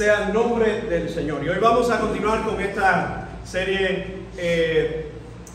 sea el nombre del Señor. Y hoy vamos a continuar con esta serie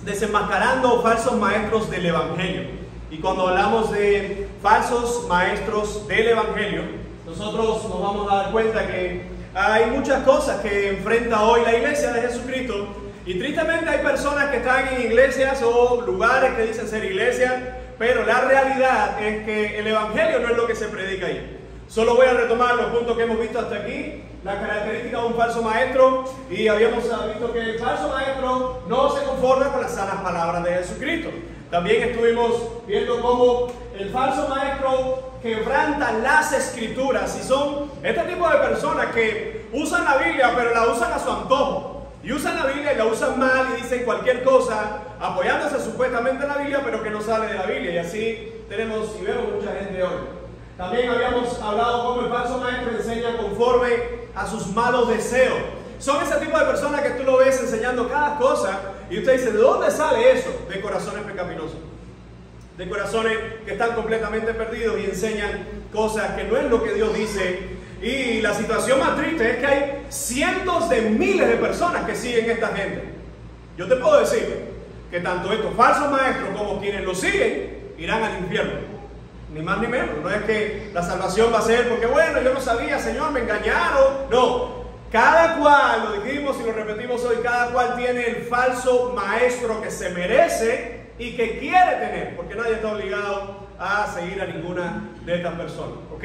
desenmascarando falsos maestros del Evangelio. Y cuando hablamos de falsos maestros del Evangelio, nosotros nos vamos a dar cuenta que hay muchas cosas que enfrenta hoy la iglesia de Jesucristo. Y tristemente hay personas que están en iglesias o lugares que dicen ser iglesia, pero la realidad es que el Evangelio no es lo que se predica ahí. Solo voy a retomar los puntos que hemos visto hasta aquí, la característica de un falso maestro, y habíamos visto que el falso maestro no se conforma con las sanas palabras de Jesucristo. También estuvimos viendo cómo el falso maestro quebranta las escrituras, y son este tipo de personas que usan la Biblia, pero la usan a su antojo. Y usan la Biblia y la usan mal y dicen cualquier cosa, apoyándose supuestamente en la Biblia, pero que no sale de la Biblia. Y así tenemos y vemos mucha gente hoy. También habíamos hablado cómo el falso maestro enseña conforme a sus malos deseos. Son ese tipo de personas que tú lo ves enseñando cada cosa y usted dice, ¿de dónde sale eso? De corazones pecaminosos. De corazones que están completamente perdidos y enseñan cosas que no es lo que Dios dice. Y la situación más triste es que hay cientos de miles de personas que siguen esta gente. Yo te puedo decir que tanto estos falsos maestros como quienes lo siguen irán al infierno. Ni más ni menos. No es que la salvación va a ser porque, bueno, yo no sabía, Señor, me engañaron. No. Cada cual, lo dijimos y lo repetimos hoy, cada cual tiene el falso maestro que se merece y que quiere tener, porque nadie está obligado a seguir a ninguna de estas personas. ¿Ok?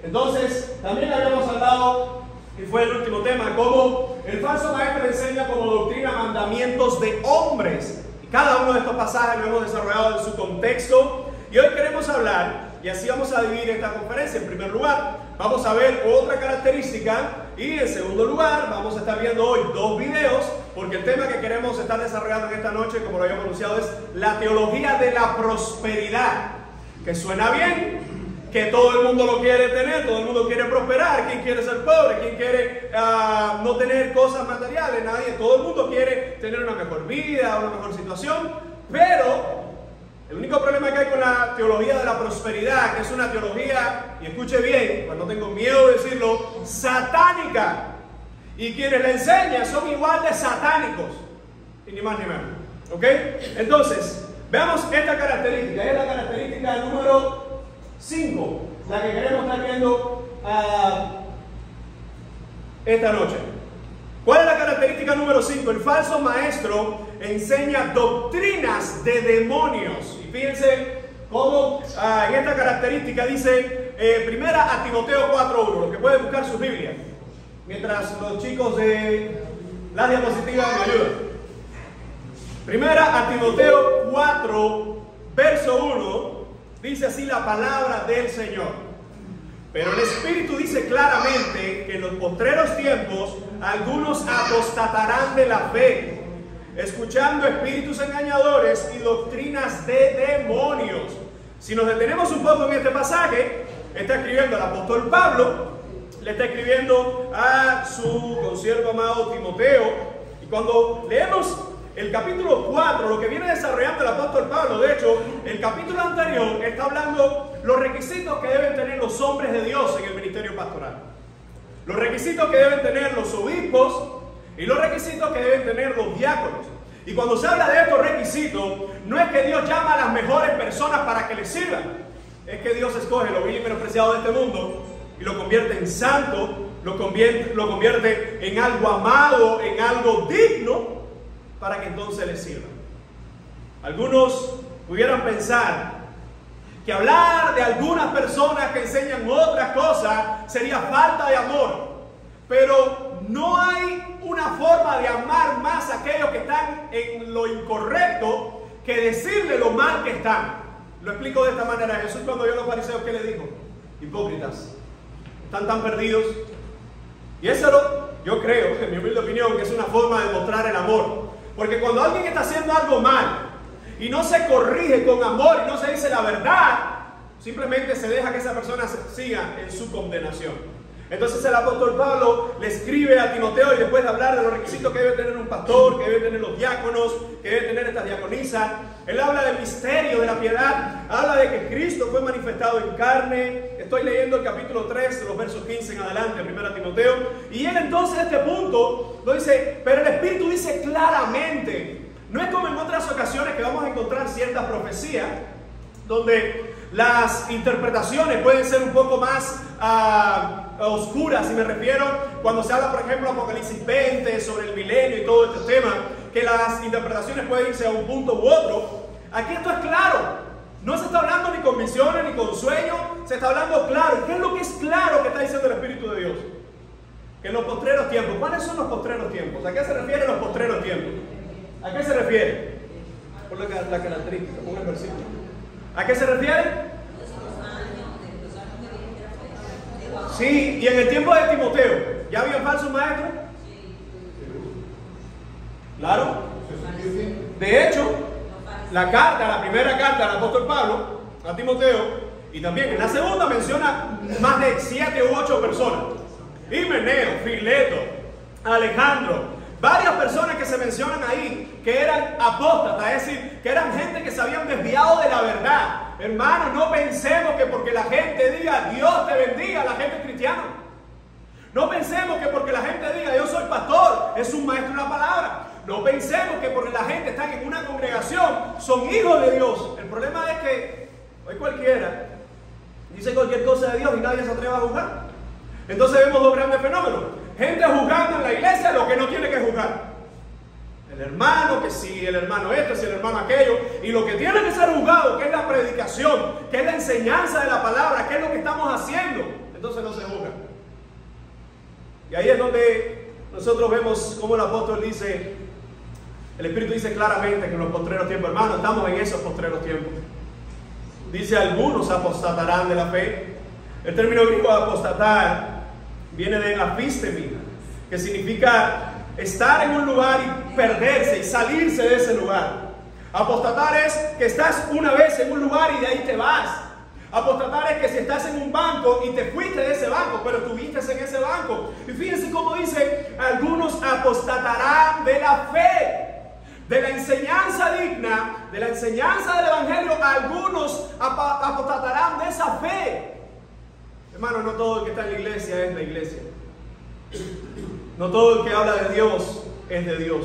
Entonces, también habíamos hablado, y fue el último tema, cómo el falso maestro enseña como doctrina mandamientos de hombres. Y cada uno de estos pasajes lo hemos desarrollado en su contexto. Y hoy queremos hablar, y así vamos a dividir esta conferencia. En primer lugar, vamos a ver otra característica. Y en segundo lugar, vamos a estar viendo hoy dos videos, porque el tema que queremos estar desarrollando en esta noche, como lo habíamos anunciado, es la teología de la prosperidad. Que suena bien, que todo el mundo lo quiere tener, todo el mundo quiere prosperar. ¿Quién quiere ser pobre? ¿Quién quiere no tener cosas materiales? Nadie. Todo el mundo quiere tener una mejor vida, una mejor situación. Pero el único problema que hay con la teología de la prosperidad, que es una teología, y escuche bien, pues no tengo miedo de decirlo, satánica. Y quienes la enseñan son igual de satánicos. Y ni más ni menos. ¿Ok? Entonces, veamos esta característica. Es la característica número 5, la que queremos estar viendo esta noche. ¿Cuál es la característica número 5? El falso maestro enseña doctrinas de demonios. Y fíjense cómo en esta característica dice primera a Timoteo 4:1, los que pueden buscar sus Biblias, mientras los chicos de la diapositiva me ayudan. Primera a Timoteo 4, verso 1, dice así la palabra del Señor. Pero el Espíritu dice claramente que en los postreros tiempos algunos apostatarán de la fe, escuchando espíritus engañadores y doctrinas de demonios. Si nos detenemos un poco en este pasaje, está escribiendo el apóstol Pablo, le está escribiendo a su consiervo amado Timoteo, y cuando leemos el capítulo 4, lo que viene desarrollando el apóstol Pablo, de hecho, el capítulo anterior está hablando los requisitos que deben tener los hombres de Dios en el ministerio pastoral. Los requisitos que deben tener los obispos y los requisitos que deben tener los diáconos. Y cuando se habla de estos requisitos, no es que Dios llama a las mejores personas para que les sirvan. Es que Dios escoge lo vil y menospreciado de este mundo y lo convierte en santo, lo convierte en algo amado, en algo digno, para que entonces les sirvan. Algunos pudieran pensar que hablar de algunas personas que enseñan otras cosas sería falta de amor. Pero no hay una forma de amar más a aquellos que están en lo incorrecto que decirle lo mal que están. Lo explico de esta manera. Jesús, cuando vio a los fariseos, ¿qué le dijo? Hipócritas, están tan perdidos. Y eso yo creo, en mi humilde opinión, que es una forma de mostrar el amor. Porque cuando alguien está haciendo algo mal y no se corrige con amor y no se dice la verdad, simplemente se deja que esa persona siga en su condenación. Entonces el apóstol Pablo le escribe a Timoteo y después de hablar de los requisitos que debe tener un pastor, que debe tener los diáconos, que debe tener estas diaconisas, él habla del misterio de la piedad, habla de que Cristo fue manifestado en carne. Estoy leyendo el capítulo 3, los versos 15 en adelante, 1 Timoteo, y él entonces a este punto lo dice, pero el Espíritu dice claramente, no es como en otras ocasiones que vamos a encontrar ciertas profecías, donde las interpretaciones pueden ser un poco más oscuras, y me refiero cuando se habla, por ejemplo, Apocalipsis 20 sobre el milenio y todo este tema, que las interpretaciones pueden irse a un punto u otro. Aquí esto es claro, no se está hablando ni con visiones ni con sueños, se está hablando claro. ¿Qué es lo que es claro que está diciendo el Espíritu de Dios? Que en los postreros tiempos. ¿Cuáles son los postreros tiempos? ¿A qué se refieren los postreros tiempos? ¿A qué se refiere? Por la característica, pon el versículo. ¿A qué se refiere? Sí, y en el tiempo de Timoteo, ¿ya había falsos maestros? Claro. De hecho, la primera carta del apóstol Pablo a Timoteo, y también en la segunda menciona más de 7 u 8 personas. Himeneo, Fileto, Alejandro, varias personas que se mencionan ahí que eran apóstatas, es decir, que eran gente que se habían desviado de la verdad. Hermanos, no pensemos que porque la gente diga Dios te bendiga, la gente es cristiana. No pensemos que porque la gente diga yo soy pastor, es un maestro de la palabra. No pensemos que porque la gente está en una congregación, son hijos de Dios. El problema es que hoy cualquiera dice cualquier cosa de Dios y nadie se atreve a juzgar. Entonces vemos dos grandes fenómenos. Gente juzgando en la iglesia lo que no tiene que juzgar. El hermano, que si el hermano esto, si el hermano aquello. Y lo que tiene que ser juzgado, que es la predicación, que es la enseñanza de la palabra, que es lo que estamos haciendo. Entonces no se juzga. Y ahí es donde nosotros vemos cómo el apóstol dice, el Espíritu dice claramente que en los postreros tiempos, hermanos, estamos en esos postreros tiempos. Dice, algunos apostatarán de la fe. El término griego apostatar viene de apistemi, que significa estar en un lugar y perderse y salirse de ese lugar. Apostatar es que estás una vez en un lugar y de ahí te vas. Apostatar es que si estás en un banco y te fuiste de ese banco, pero estuviste en ese banco. Y fíjense cómo dice, algunos apostatarán de la fe. De la enseñanza digna, de la enseñanza del Evangelio, algunos apostatarán de esa fe. Hermano, no todo el que está en la iglesia es la iglesia. No todo el que habla de Dios es de Dios.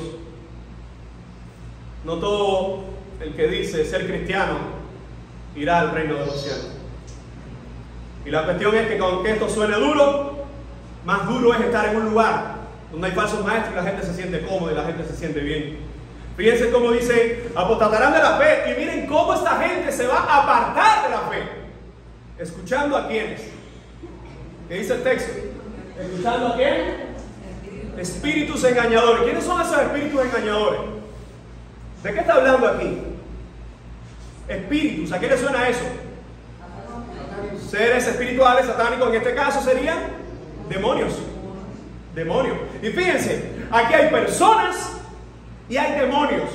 No todo el que dice ser cristiano irá al reino de los cielos. Y la cuestión es que aunque esto suene duro, más duro es estar en un lugar donde hay falsos maestros y la gente se siente cómoda y la gente se siente bien. Fíjense cómo dice, apostatarán de la fe. Y miren cómo esta gente se va a apartar de la fe. ¿Escuchando a quiénes? ¿Qué dice el texto? ¿Escuchando a quién? Espíritus engañadores. ¿Quiénes son esos espíritus engañadores? ¿De qué está hablando aquí? Espíritus. ¿A qué le suena eso? Seres espirituales, satánicos. En este caso serían demonios. Demonios. Y fíjense, aquí hay personas y hay demonios.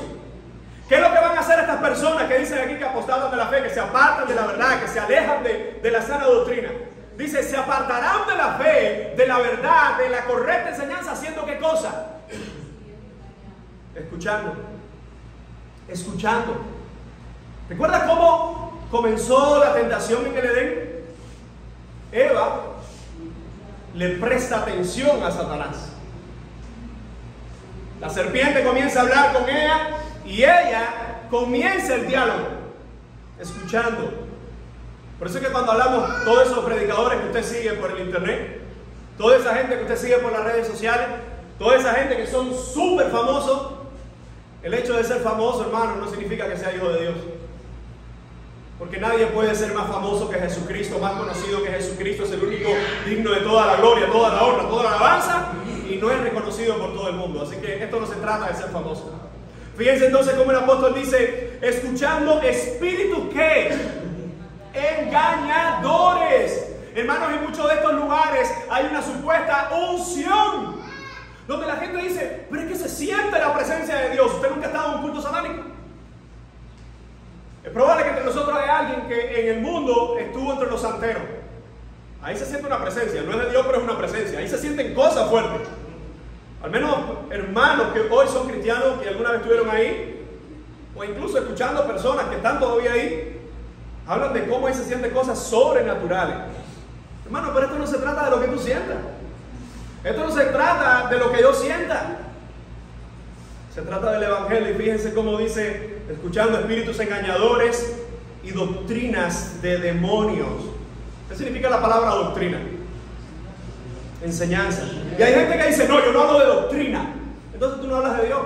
¿Qué es lo que van a hacer estas personas que dicen aquí que apostatan de la fe, que se apartan de la verdad, que se alejan de la sana doctrina? Dice, se apartarán de la fe, de la verdad, de la correcta enseñanza, haciendo ¿qué cosa? Escuchando. Escuchando. ¿Recuerda cómo comenzó la tentación en el Edén? Eva le presta atención a Satanás. La serpiente comienza a hablar con ella y ella comienza el diálogo, escuchando. Por eso es que cuando hablamos, todos esos predicadores que usted sigue por el internet, toda esa gente que usted sigue por las redes sociales, toda esa gente que son súper famosos, el hecho de ser famoso, hermano, no significa que sea hijo de Dios. Porque nadie puede ser más famoso que Jesucristo, más conocido que Jesucristo, es el único digno de toda la gloria, toda la honra, toda la alabanza, y no es reconocido por todo el mundo. Así que esto no se trata de ser famoso. Fíjense entonces cómo el apóstol dice, escuchando espíritus que engañadores. Hermanos, en muchos de estos lugares hay una supuesta unción, donde la gente dice, pero es que se siente la presencia de Dios. ¿Usted nunca ha estado en un culto satánico? Es probable que entre nosotros haya alguien que en el mundo estuvo entre los santeros. Ahí se siente una presencia, no es de Dios, pero es una presencia. Ahí se sienten cosas fuertes. Al menos hermanos que hoy son cristianos y alguna vez estuvieron ahí, o incluso escuchando personas que están todavía ahí, hablan de cómo ahí se sienten cosas sobrenaturales. Hermano, pero esto no se trata de lo que tú sientas. Esto no se trata de lo que yo sienta. Se trata del Evangelio, y fíjense cómo dice, escuchando espíritus engañadores y doctrinas de demonios. ¿Qué significa la palabra doctrina? Enseñanza. Y hay gente que dice, no, yo no hablo de doctrina. Entonces tú no hablas de Dios.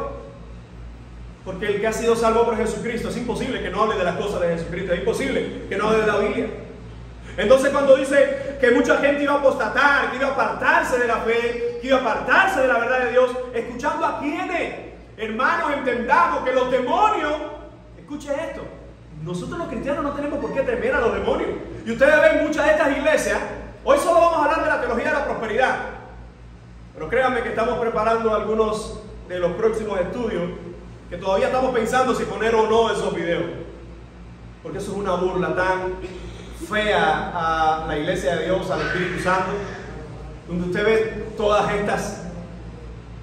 Porque el que ha sido salvo por Jesucristo, es imposible que no hable de las cosas de Jesucristo. Es imposible que no hable de la Biblia. Entonces cuando dice que mucha gente iba a apostatar, que iba a apartarse de la fe, que iba a apartarse de la verdad de Dios, ¿escuchando a quiénes? Hermanos, entendamos que los demonios, escuche esto, nosotros los cristianos no tenemos por qué temer a los demonios. Y ustedes ven muchas de estas iglesias, hoy solo vamos a hablar de la teología de la prosperidad, pero créanme que estamos preparando algunos de los próximos estudios, que todavía estamos pensando si poner o no esos videos, porque eso es una burla tan fea a la iglesia de Dios, al Espíritu Santo, donde usted ve todas estas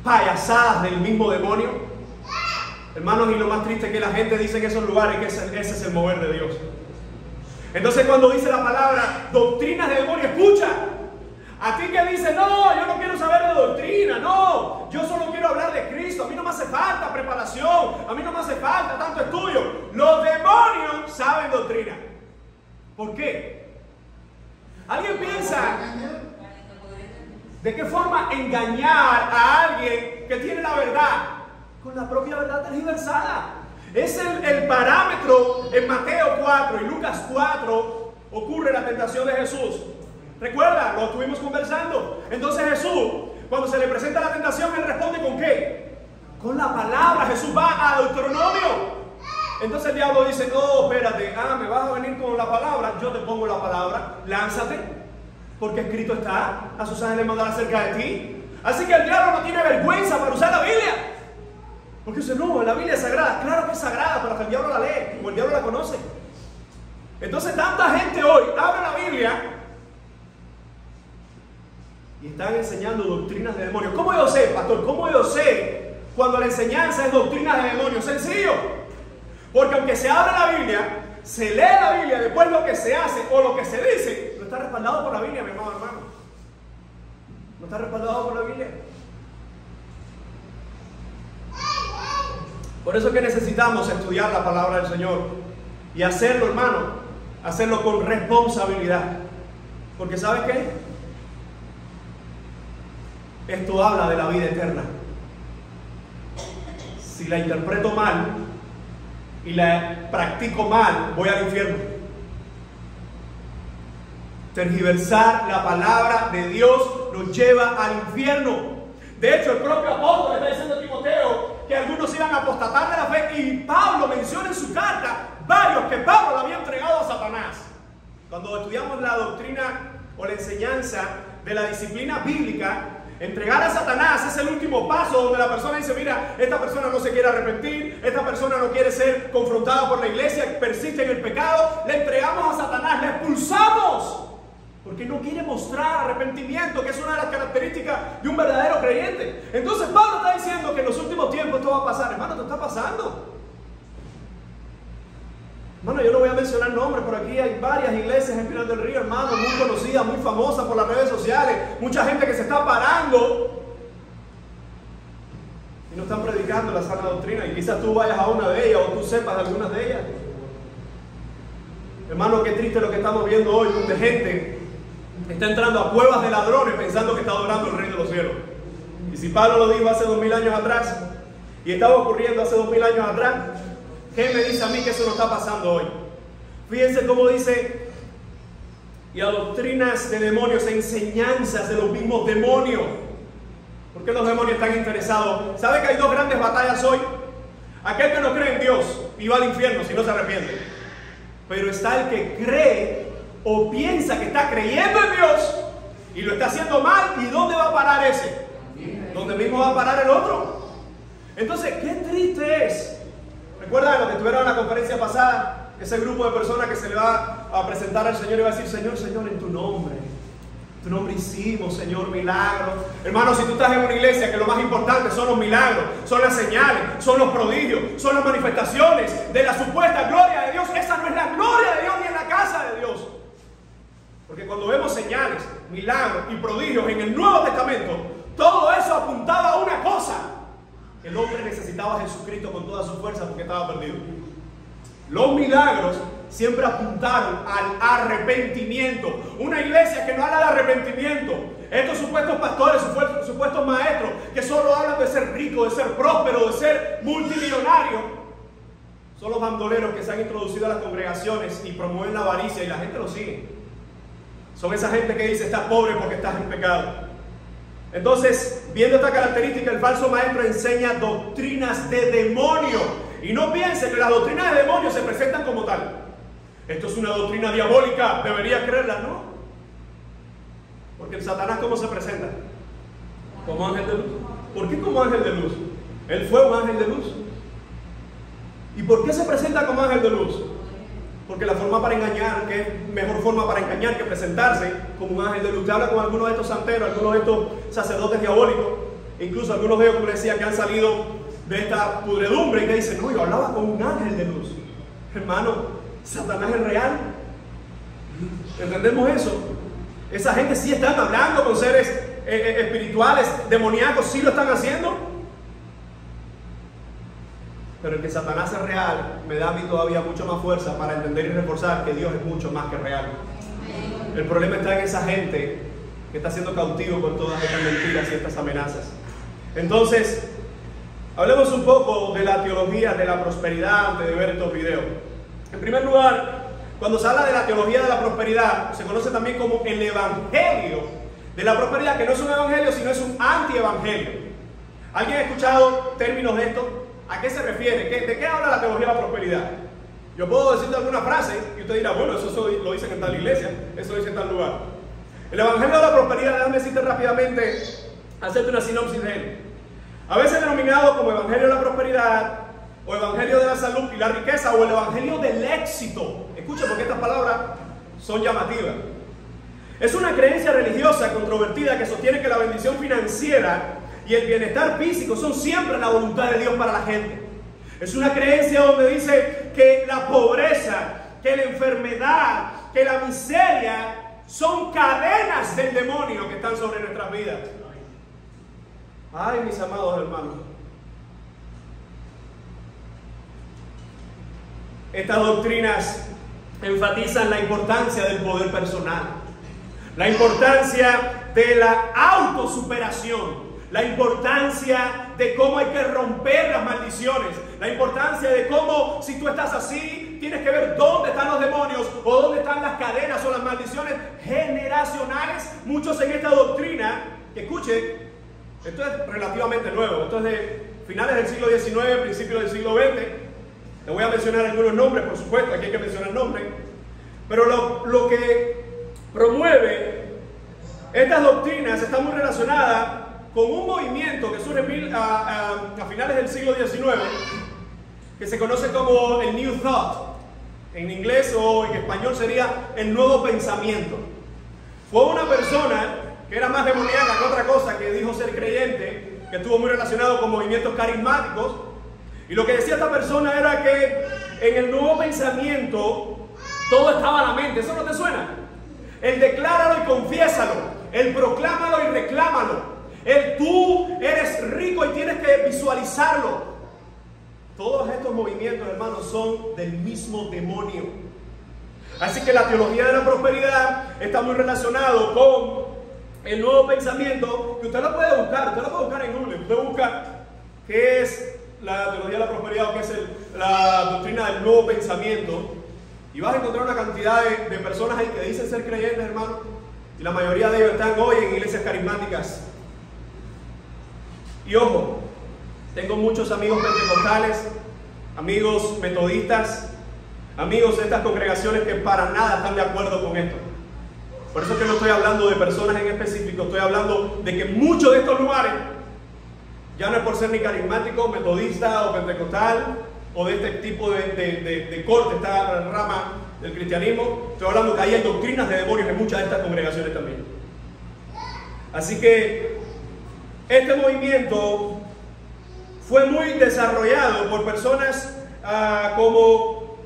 payasadas del mismo demonio. Hermanos, y lo más triste es que la gente dice en esos lugares que ese es el mover de Dios. Entonces cuando dice la palabra doctrinas de demonio, escucha, a ti que dice, no, yo no quiero saber de doctrina, no, yo solo quiero hablar de Cristo, a mí no me hace falta preparación, a mí no me hace falta tanto estudio. Los demonios saben doctrina. ¿Por qué? ¿Alguien piensa de qué forma engañar a alguien que tiene la verdad? Con la propia verdad tergiversada. Es el parámetro en Mateo 4 y Lucas 4 ocurre la tentación de Jesús. Recuerda, lo estuvimos conversando. Entonces Jesús, cuando se le presenta la tentación, él responde ¿con qué? Con la palabra. Jesús va a Deuteronomio. Entonces el diablo dice, no, espérate, me vas a venir con la palabra, yo te pongo la palabra, lánzate, porque escrito está, a sus ángeles mandará acerca de ti. Así que el diablo no tiene vergüenza para usar la Biblia, porque dice, no, la Biblia es sagrada. Claro que es sagrada, pero que el diablo la lee, como el diablo la conoce. Entonces tanta gente hoy abre la Biblia y están enseñando doctrinas de demonios. ¿Cómo yo sé, pastor? ¿Cómo yo sé cuando la enseñanza es doctrina de demonios? Sencillo. Porque aunque se abre la Biblia, se lee la Biblia, después lo que se hace o lo que se dice, no está respaldado por la Biblia, mi hermano. No está respaldado por la Biblia. Por eso es que necesitamos estudiar la palabra del Señor y hacerlo, hermano, hacerlo con responsabilidad. Porque ¿sabes qué? Esto habla de la vida eterna. Si la interpreto mal y la practico mal, voy al infierno. Tergiversar la palabra de Dios nos lleva al infierno. De hecho, el propio apóstol está diciendo a Timoteo que algunos iban a apostatar de la fe, y Pablo menciona en su carta varios que Pablo le había entregado a Satanás. Cuando estudiamos la doctrina o la enseñanza de la disciplina bíblica, entregar a Satanás es el último paso donde la persona dice, mira, esta persona no se quiere arrepentir, esta persona no quiere ser confrontada por la iglesia, persiste en el pecado, le entregamos a Satanás, le expulsamos, porque no quiere mostrar arrepentimiento, que es una de las características de un verdadero creyente. Entonces Pablo está diciendo que en los últimos tiempos esto va a pasar. Hermano, esto está pasando. Hermano, yo no voy a mencionar nombres, por aquí hay varias iglesias en Pinar del Río, hermano, muy conocidas, muy famosas por las redes sociales, mucha gente que se está parando y no están predicando la sana doctrina, y quizás tú vayas a una de ellas o tú sepas de algunas de ellas. Hermano, qué triste lo que estamos viendo hoy, donde gente está entrando a cuevas de ladrones pensando que está adorando el reino de los cielos. Y si Pablo lo dijo hace 2000 años atrás y estaba ocurriendo hace 2000 años atrás, ¿qué me dice a mí que eso no está pasando hoy? Fíjense cómo dice, y a doctrinas de demonios, enseñanzas de los mismos demonios. ¿Por qué los demonios están interesados? ¿Sabe que hay dos grandes batallas hoy? Aquel que no cree en Dios y va al infierno si no se arrepiente. Pero está el que cree o piensa que está creyendo en Dios y lo está haciendo mal. ¿Y dónde va a parar ese? ¿Dónde mismo va a parar el otro? Entonces, qué triste es. ¿Recuerdan lo que estuvieron en la conferencia pasada? Ese grupo de personas que se le va a presentar al Señor y va a decir, Señor, Señor, en tu nombre Tu nombre hicimos, Señor, milagros. Hermano, si tú estás en una iglesia que lo más importante son los milagros, son las señales, son los prodigios, son las manifestaciones de la supuesta gloria de Dios, esa no es la gloria de Dios ni en la casa de Dios. Porque cuando vemos señales, milagros y prodigios en el Nuevo Testamento, todo eso apuntaba a una cosa: el hombre necesitaba a Jesucristo con toda su fuerza porque estaba perdido. Los milagros siempre apuntaron al arrepentimiento. Una iglesia que no habla de arrepentimiento, estos supuestos pastores, supuestos maestros, que solo hablan de ser rico, de ser próspero, de ser multimillonario, son los bandoleros que se han introducido a las congregaciones y promueven la avaricia y la gente lo sigue. Son esa gente que dice: estás pobre porque estás en pecado. Entonces, viendo esta característica, el falso maestro enseña doctrinas de demonio. Y no piense que las doctrinas de demonio se presentan como tal. Esto es una doctrina diabólica, debería creerla, ¿no? Porque el Satanás, ¿cómo se presenta? Como ángel de luz. ¿Por qué como ángel de luz? Él fue un ángel de luz. ¿Y por qué se presenta como ángel de luz? Porque la forma para engañar, que es mejor forma para engañar que presentarse como un ángel de luz. Usted habla con algunos de estos santeros, algunos de estos sacerdotes diabólicos, e incluso algunos de ellos, como les decía, que han salido de esta pudredumbre y que dicen: no, yo hablaba con un ángel de luz. Hermano, Satanás es real. ¿Entendemos eso? Esa gente sí están hablando con seres espirituales, demoníacos, sí lo están haciendo. Pero el que Satanás es real me da a mí todavía mucho más fuerza para entender y reforzar que Dios es mucho más que real. El problema está en esa gente que está siendo cautivo por todas estas mentiras y estas amenazas. Entonces, hablemos un poco de la teología de la prosperidad antes de ver estos videos. En primer lugar, cuando se habla de la teología de la prosperidad, se conoce también como el evangelio de la prosperidad, que no es un evangelio, sino es un antievangelio. ¿Alguien ha escuchado términos de esto? ¿A qué se refiere? ¿De qué habla la teología de la prosperidad? Yo puedo decirte alguna frase y usted dirá: bueno, eso lo dicen en tal iglesia, eso lo dicen en tal lugar. El evangelio de la prosperidad, déjame decirte rápidamente, hacerte una sinopsis de él. A veces denominado como evangelio de la prosperidad, o evangelio de la salud y la riqueza, o el evangelio del éxito. Escucha, porque estas palabras son llamativas. Es una creencia religiosa controvertida que sostiene que la bendición financiera y el bienestar físico son siempre la voluntad de Dios para la gente. Es una creencia donde dice que la pobreza, que la enfermedad, que la miseria son cadenas del demonio que están sobre nuestras vidas. Ay, mis amados hermanos, estas doctrinas enfatizan la importancia del poder personal, la importancia de la autosuperación, la importancia de cómo hay que romper las maldiciones, la importancia de cómo, si tú estás así, tienes que ver dónde están los demonios o dónde están las cadenas o las maldiciones generacionales. Muchos en esta doctrina, que escuche, esto es relativamente nuevo, esto es de finales del siglo XIX, principios del siglo XX. Te voy a mencionar algunos nombres, por supuesto, aquí hay que mencionar nombres. Pero lo que promueve estas doctrinas está muy relacionada con un movimiento que surge a finales del siglo XIX, que se conoce como el New Thought. En inglés o en español sería el nuevo pensamiento. Fue una persona que era más demoníaca que otra cosa, que dijo ser creyente, que estuvo muy relacionado con movimientos carismáticos. Y lo que decía esta persona era que en el nuevo pensamiento todo estaba en la mente. ¿Eso no te suena? El decláralo y confiésalo, el proclámalo y reclámalo, el tú eres rico y tienes que visualizarlo. Todos estos movimientos, hermanos, son del mismo demonio. Así que la teología de la prosperidad está muy relacionado con el nuevo pensamiento, que usted lo puede buscar en Google. Usted busca qué es la teología de la prosperidad o qué es la doctrina del nuevo pensamiento, y vas a encontrar una cantidad de personas ahí que dicen ser creyentes, hermano, y la mayoría de ellos están hoy en iglesias carismáticas. Y ojo, tengo muchos amigos pentecostales, amigos metodistas, amigos de estas congregaciones que para nada están de acuerdo con esto. Por eso es que no estoy hablando de personas en específico, estoy hablando de que muchos de estos lugares, ya no es por ser ni carismático, metodista o pentecostal, o de este tipo de corte, esta rama del cristianismo, estoy hablando que hay doctrinas de demonios en muchas de estas congregaciones también. Así que este movimiento fue muy desarrollado por personas como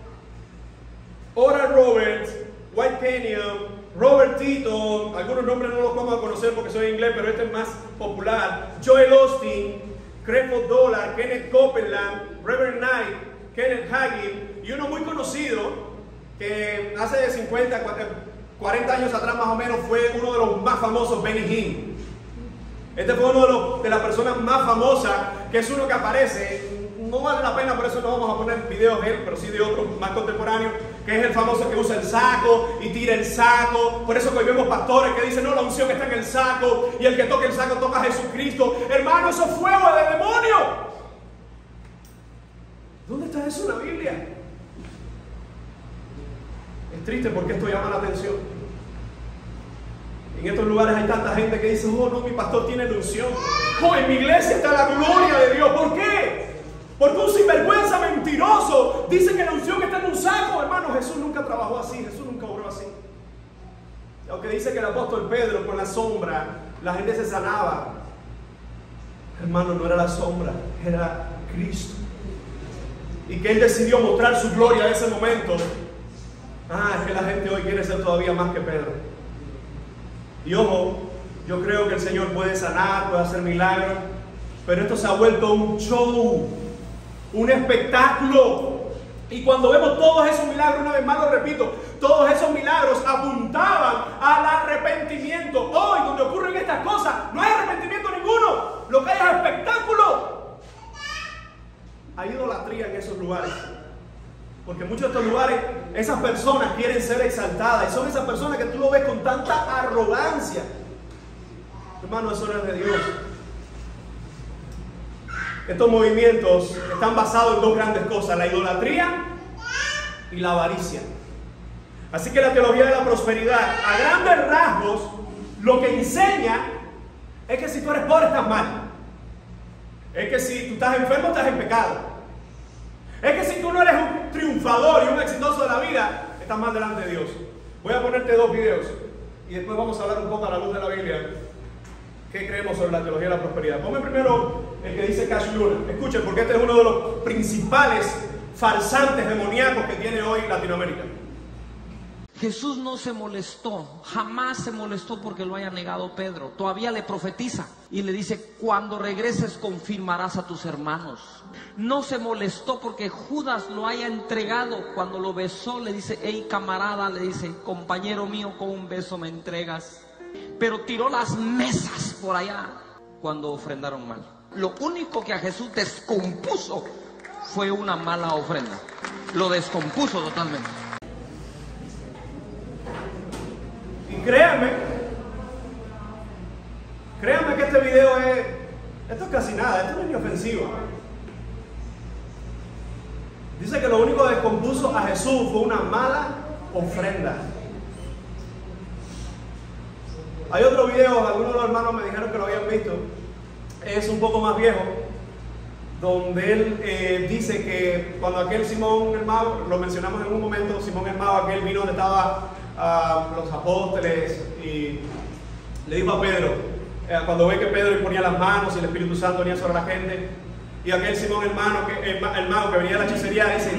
Oral Roberts, White Kenyon, Robert Tito, algunos nombres no los vamos a conocer porque soy inglés, pero este es más popular, Joel Osteen, Creflo Dollar, Kenneth Copeland, Reverend Knight, Kenneth Hagin, y uno muy conocido que hace 50, 40 años atrás más o menos fue uno de los más famosos, Benny Hinn. Este fue uno de las personas más famosas, que es uno que aparece, no vale la pena, por eso no vamos a poner videos de él, pero sí de otros más contemporáneos, que es el famoso que usa el saco y tira el saco. Por eso que hoy vemos pastores que dicen, no, la unción está en el saco, y el que toca el saco toca a Jesucristo. Hermano, eso es fuego de demonio. ¿Dónde está eso en la Biblia? Es triste porque esto llama la atención. En estos lugares hay tanta gente que dice, oh no, mi pastor tiene la unción. Oh, en mi iglesia está la gloria de Dios. ¿Por qué? Porque un sinvergüenza mentiroso dice que la unción está en un saco. Hermano, Jesús nunca trabajó así, Jesús nunca obró así. Aunque dice que el apóstol Pedro con la sombra, la gente se sanaba. Hermano, no era la sombra, era Cristo. Y que Él decidió mostrar su gloria en ese momento. Es que la gente hoy quiere ser todavía más que Pedro. Y ojo, yo creo que el Señor puede sanar, puede hacer milagros, pero esto se ha vuelto un show, un espectáculo. Y cuando vemos todos esos milagros, una vez más lo repito, todos esos milagros apuntaban al arrepentimiento. Hoy, donde ocurren estas cosas, no hay arrepentimiento ninguno. Lo que hay es espectáculo. Hay idolatría en esos lugares. Porque en muchos de estos lugares, esas personas quieren ser exaltadas. Y son esas personas que tú lo ves con tanta arrogancia. Hermano, eso no es de Dios. Estos movimientos están basados en dos grandes cosas: la idolatría y la avaricia. Así que la teología de la prosperidad, a grandes rasgos, lo que enseña es que si tú eres pobre estás mal. Es que si tú estás enfermo estás en pecado. Es que si tú no eres un triunfador y un exitoso de la vida, estás mal delante de Dios. Voy a ponerte dos videos y después vamos a hablar un poco a la luz de la Biblia. ¿Qué creemos sobre la teología de la prosperidad? Ponme primero el que dice Cash Luna. Escuchen, porque este es uno de los principales farsantes demoníacos que tiene hoy Latinoamérica. Jesús no se molestó, jamás se molestó porque lo haya negado Pedro. Todavía le profetiza y le dice, cuando regreses confirmarás a tus hermanos. No se molestó porque Judas lo haya entregado. Cuando lo besó le dice, hey camarada, le dice, compañero mío, con un beso me entregas. Pero tiró las mesas por allá cuando ofrendaron mal. Lo único que a Jesús descompuso fue una mala ofrenda. Lo descompuso totalmente. Y créanme que este video esto es casi nada, esto no es ni ofensivo. Dice que lo único que descompuso a Jesús fue una mala ofrenda. Hay otro video, algunos de los hermanos me dijeron que lo habían visto, es un poco más viejo, donde él dice que cuando aquel Simón el Mago, lo mencionamos en un momento, Simón el Mago, aquel vino donde estaban los apóstoles y le dijo a Pedro, cuando ve que Pedro ponía las manos y el Espíritu Santo venía sobre la gente, y aquel Simón el mago que venía de la hechicería dice,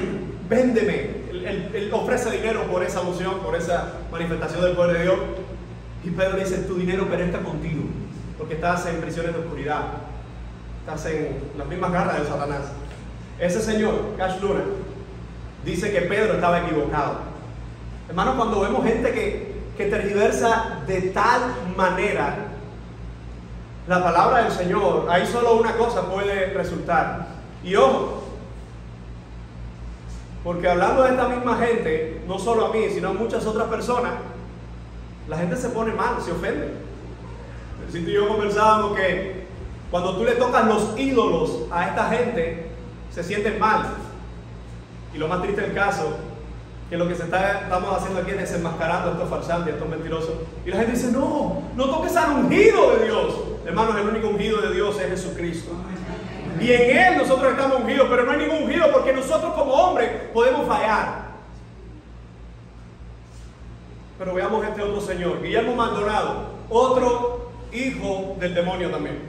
véndeme, él ofrece dinero por esa unción, por esa manifestación del poder de Dios. Y Pedro dice, tu dinero perezca contigo, porque estás en prisiones de oscuridad, estás en las mismas garras de Satanás. Ese señor, Cash Luna, dice que Pedro estaba equivocado. Hermanos, cuando vemos gente que tergiversa de tal manera la palabra del Señor, ahí solo una cosa puede resultar. Y ojo, porque hablando de esta misma gente, no solo a mí, sino a muchas otras personas, la gente se pone mal, se ofende. Si tú y yo conversábamos que cuando tú le tocas los ídolos a esta gente, se sienten mal. Y lo más triste del caso, que lo que estamos haciendo aquí es desenmascarando a estos farsantes, a estos mentirosos. Y la gente dice, no toques al ungido de Dios. Hermanos, el único ungido de Dios es Jesucristo. Y en Él nosotros estamos ungidos, pero no hay ningún ungido porque nosotros como hombres podemos fallar. Pero veamos este otro señor, Guillermo Maldonado, otro hijo del demonio también.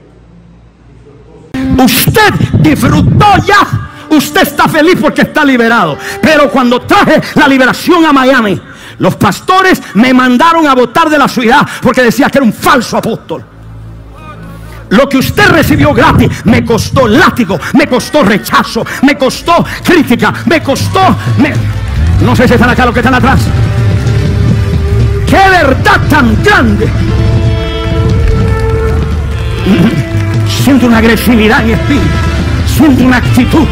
Usted disfrutó ya. Usted está feliz porque está liberado. Pero cuando traje la liberación a Miami, los pastores me mandaron a votar de la ciudad porque decía que era un falso apóstol. Lo que usted recibió gratis me costó látigo, me costó rechazo, me costó crítica, me costó... No sé si están acá los que están atrás. ¡Qué verdad tan grande! Siento una agresividad en espíritu, siento una actitud.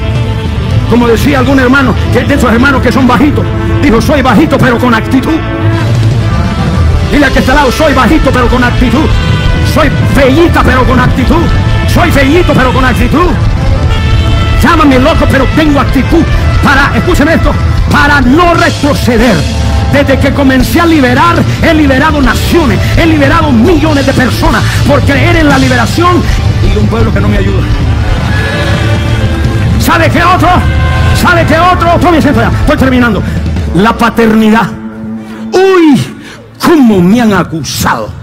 Como decía algún hermano, que de esos hermanos que son bajitos, dijo: soy bajito pero con actitud. Dile al que está al lado: soy bajito pero con actitud. Soy feíta pero con actitud. Soy feíto pero con actitud. Llámame loco pero tengo actitud para, escúcheme esto, para no retroceder. Desde que comencé a liberar, he liberado naciones, he liberado millones de personas por creer en la liberación, y un pueblo que no me ayuda. ¿Sabe qué otro? ¿Sabe qué otro? Tómese esto ya, estoy terminando. La paternidad. Uy, cómo me han acusado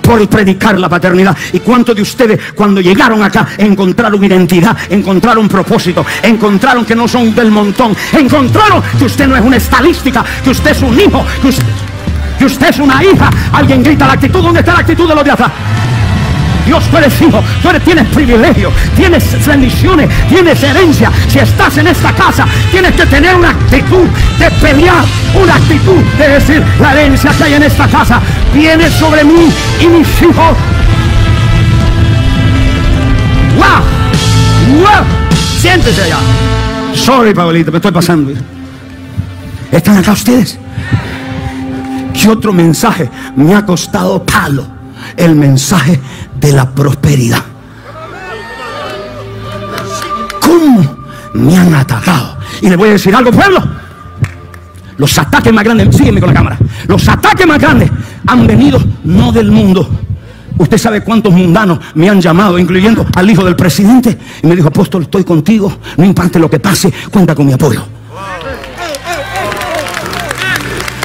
por predicar la paternidad. ¿Y cuántos de ustedes cuando llegaron acá encontraron identidad, encontraron propósito, encontraron que no son del montón, encontraron que usted no es una estadística, que usted es un hijo, que usted es una hija? Alguien grita: la actitud. ¿Dónde está la actitud de los de atrás? Dios, tú eres hijo, tienes privilegio, tienes bendiciones, tienes herencia. Si estás en esta casa, tienes que tener una actitud de pelear, una actitud de decir: la herencia que hay en esta casa viene sobre mí y mis hijos. ¡Wow! ¡Wow! Siéntese allá. Sorry, Pablito, me estoy pasando. ¿Están acá ustedes? ¿Qué otro mensaje me ha costado palo? El mensaje de la prosperidad. ¿Cómo me han atacado? Y le voy a decir algo, pueblo. Los ataques más grandes, sígueme con la cámara, los ataques más grandes han venido no del mundo. Usted sabe cuántos mundanos me han llamado, incluyendo al hijo del presidente, y me dijo: apóstol, estoy contigo, no importa lo que pase, cuenta con mi apoyo.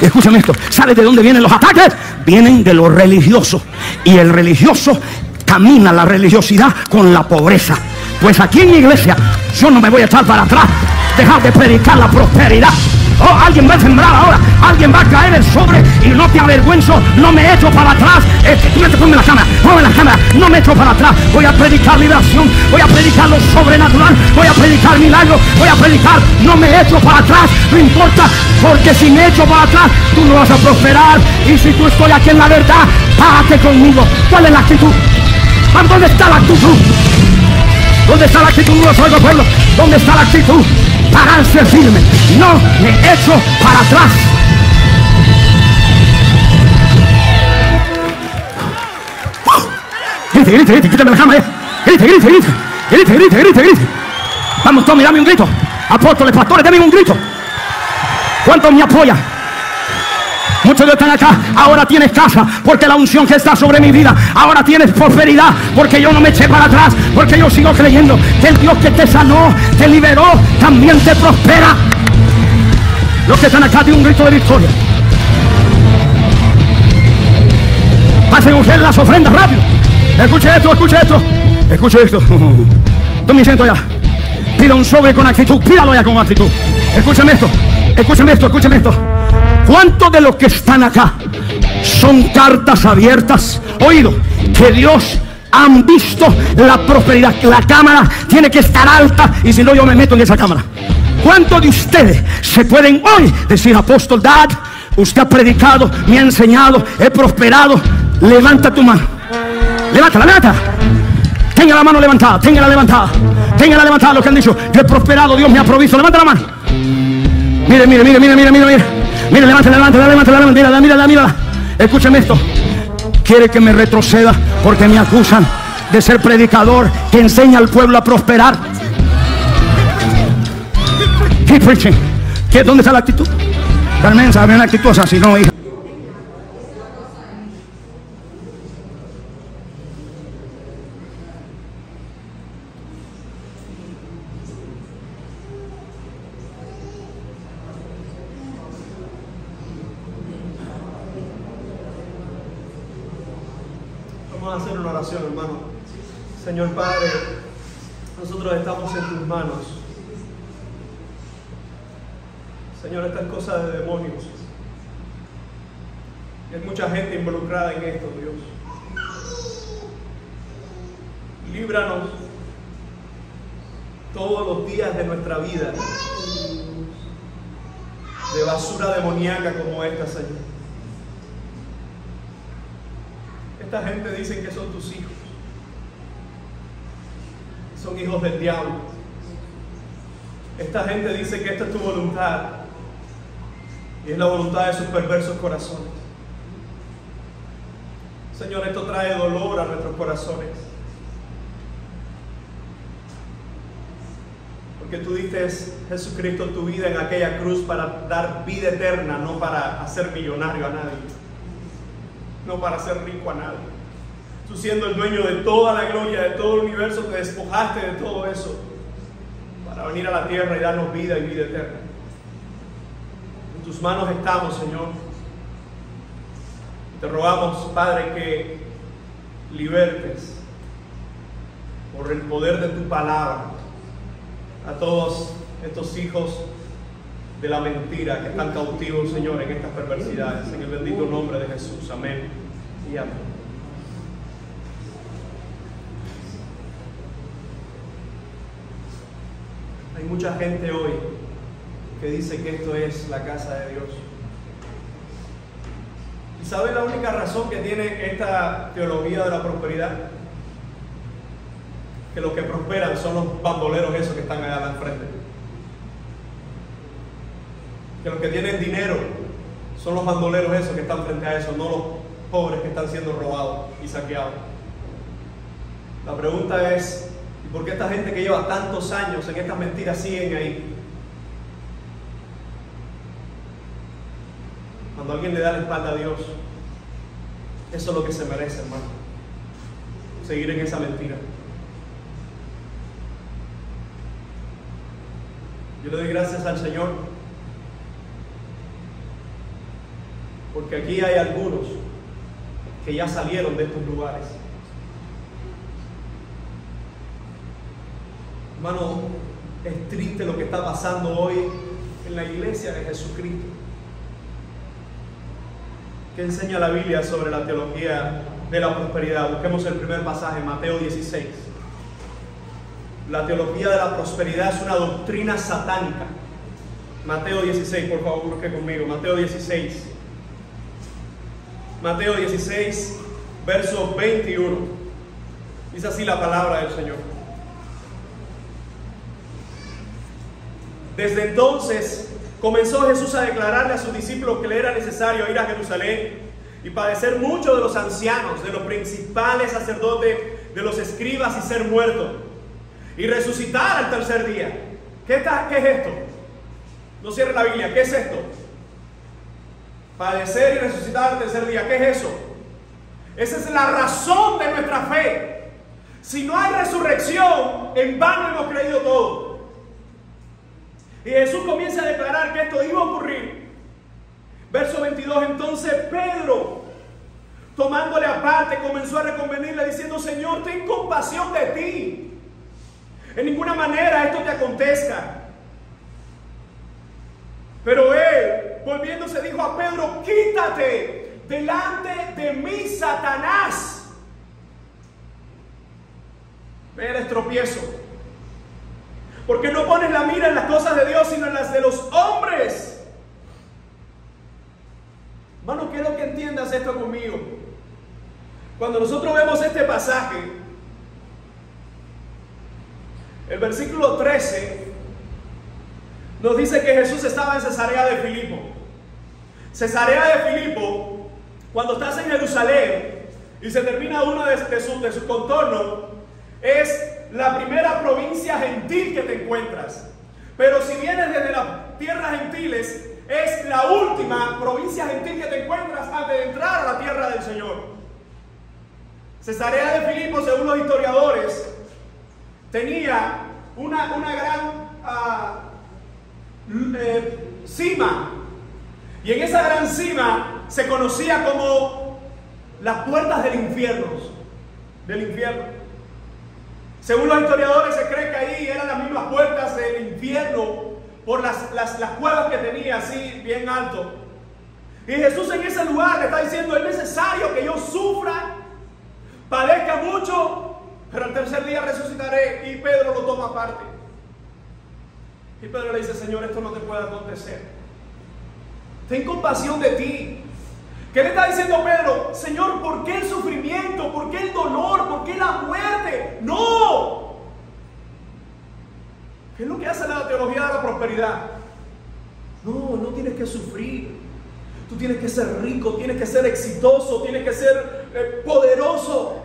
Escúchame esto, ¿sabe de dónde vienen los ataques? Vienen de los religiosos. Y el religioso camina la religiosidad con la pobreza. Pues aquí en mi iglesia yo no me voy a echar para atrás, dejar de predicar la prosperidad. Oh, alguien va a sembrar ahora, alguien va a caer el sobre, y no te avergüenzo, no me echo para atrás. Ponme la cámara, no me echo para atrás. Voy a predicar liberación, voy a predicar lo sobrenatural, voy a predicar milagros, voy a predicar, no me echo para atrás, no importa, porque si me echo para atrás, tú no vas a prosperar. Y si tú estoy aquí en la verdad, párate conmigo. ¿Cuál es la actitud? ¿Dónde está la actitud? ¿Dónde está la actitud? No soy pueblo. ¿Dónde está la actitud? Pararse firme. No me echo para atrás. Grite, quítame la cámara. Grite. Vamos, Tommy, dame un grito. Apóstoles, pastores, dame un grito. ¿Cuántos me apoyan? Muchos de ustedes están acá. Ahora tienes casa porque la unción que está sobre mi vida. Ahora tienes prosperidad porque yo no me eché para atrás, porque yo sigo creyendo que el Dios que te sanó, te liberó, también te prospera. Los que están acá, de un grito de victoria. Pasen ustedes las ofrendas rápido. Escuche esto. Tome mi siento ya. Pida un sobre con actitud, pídalo ya con actitud. Escúchame esto. ¿Cuántos de los que están acá son cartas abiertas? Oído, que Dios han visto la prosperidad. La cámara tiene que estar alta, y si no, yo me meto en esa cámara. ¿Cuántos de ustedes se pueden hoy decir: apóstol Dad, usted ha predicado, me ha enseñado, he prosperado? Levanta tu mano. Levanta. Tenga la mano levantada, téngala levantada. Lo que han dicho: yo he prosperado, Dios me ha provisto. Levanta la mano. Mire. Mire, levántala, mírala. Escúcheme esto. Quiere que me retroceda porque me acusan de ser predicador que enseña al pueblo a prosperar. Keep preaching. ¿Dónde está la actitud? Carmen, ¿sabe una actitud así? No, hija. Vamos a hacer una oración, hermano. Señor Padre, nosotros estamos en tus manos. Señor, esta es cosa de demonios. Hay mucha gente involucrada en esto, Dios. Líbranos todos los días de nuestra vida de basura demoníaca como esta, Señor. Esta gente dicen que son tus hijos. Son hijos del diablo. Esta gente dice que esta es tu voluntad y es la voluntad de sus perversos corazones. Señor, esto trae dolor a nuestros corazones. Porque tú diste, Jesucristo, tu vida en aquella cruz para dar vida eterna, no para hacer millonario a nadie, no para hacer rico a nadie. Tú, siendo el dueño de toda la gloria, de todo el universo, te despojaste de todo eso para venir a la tierra y darnos vida y vida eterna. En tus manos estamos, Señor. Te rogamos, Padre, que libertes por el poder de tu palabra a todos estos hijos de la mentira que están cautivos, Señor, en estas perversidades. En el bendito nombre de Jesús. Amén y amén. Hay mucha gente hoy que dice que esto es la casa de Dios. ¿Y sabe la única razón que tiene esta teología de la prosperidad? Que los que prosperan son los bandoleros esos que están allá al frente. Que los que tienen dinero son los bandoleros esos que están frente a eso, no los pobres que están siendo robados y saqueados. La pregunta es, ¿y por qué esta gente que lleva tantos años en estas mentiras siguen ahí? Cuando alguien le da la espalda a Dios, eso es lo que se merece, hermano. Seguir en esa mentira. Yo le doy gracias al Señor porque aquí hay algunos que ya salieron de estos lugares. Hermano, es triste lo que está pasando hoy en la iglesia de Jesucristo. ¿Qué enseña la Biblia sobre la teología de la prosperidad? Busquemos el primer pasaje, Mateo 16. La teología de la prosperidad es una doctrina satánica. Mateo 16, por favor, busque conmigo. Mateo 16. Mateo 16, verso 21. Dice así la palabra del Señor. Desde entonces comenzó Jesús a declararle a sus discípulos que le era necesario ir a Jerusalén y padecer mucho de los ancianos, de los principales sacerdotes, de los escribas y ser muerto y resucitar al tercer día. ¿Qué es esto? No cierre la Biblia. ¿Qué es esto? Padecer y resucitar al tercer día. ¿Qué es eso? Esa es la razón de nuestra fe. Si no hay resurrección, en vano hemos creído todo. Y Jesús comienza a declarar que esto iba a ocurrir. Verso 22, entonces Pedro, tomándole aparte, comenzó a reconvenirle diciendo: Señor, ten compasión de ti. En ninguna manera esto te acontezca. Pero él, volviéndose, dijo a Pedro: quítate delante de mí, Satanás. Eres tropiezo. Porque no pones la mira en las cosas de Dios, sino en las de los hombres. Hermano, quiero que entiendas esto conmigo. Cuando nosotros vemos este pasaje, el versículo 13 nos dice que Jesús estaba en Cesarea de Filipo. Cesarea de Filipo, cuando estás en Jerusalén y se termina uno de sus contornos, es la primera provincia gentil que te encuentras. Pero si vienes desde las tierras gentiles, es la última provincia gentil que te encuentras antes de entrar a la tierra del Señor. Cesarea de Filipo, según los historiadores, tenía una gran cima. Y en esa gran cima se conocía como las puertas del infierno. del infierno. Según los historiadores, se cree que ahí eran las mismas puertas del infierno por las cuevas que tenía así bien alto. Y Jesús en ese lugar le está diciendo: es necesario que yo sufra, padezca mucho, pero al tercer día resucitaré. Y Pedro lo toma aparte. Y Pedro le dice: Señor, esto no te puede acontecer. Ten compasión de ti. ¿Qué le está diciendo Pedro? Señor, ¿por qué el sufrimiento? ¿Por qué el dolor? ¿Por qué la muerte? ¡No! ¿Qué es lo que hace la teología de la prosperidad? No tienes que sufrir. Tú tienes que ser rico, tienes que ser exitoso, tienes que ser poderoso.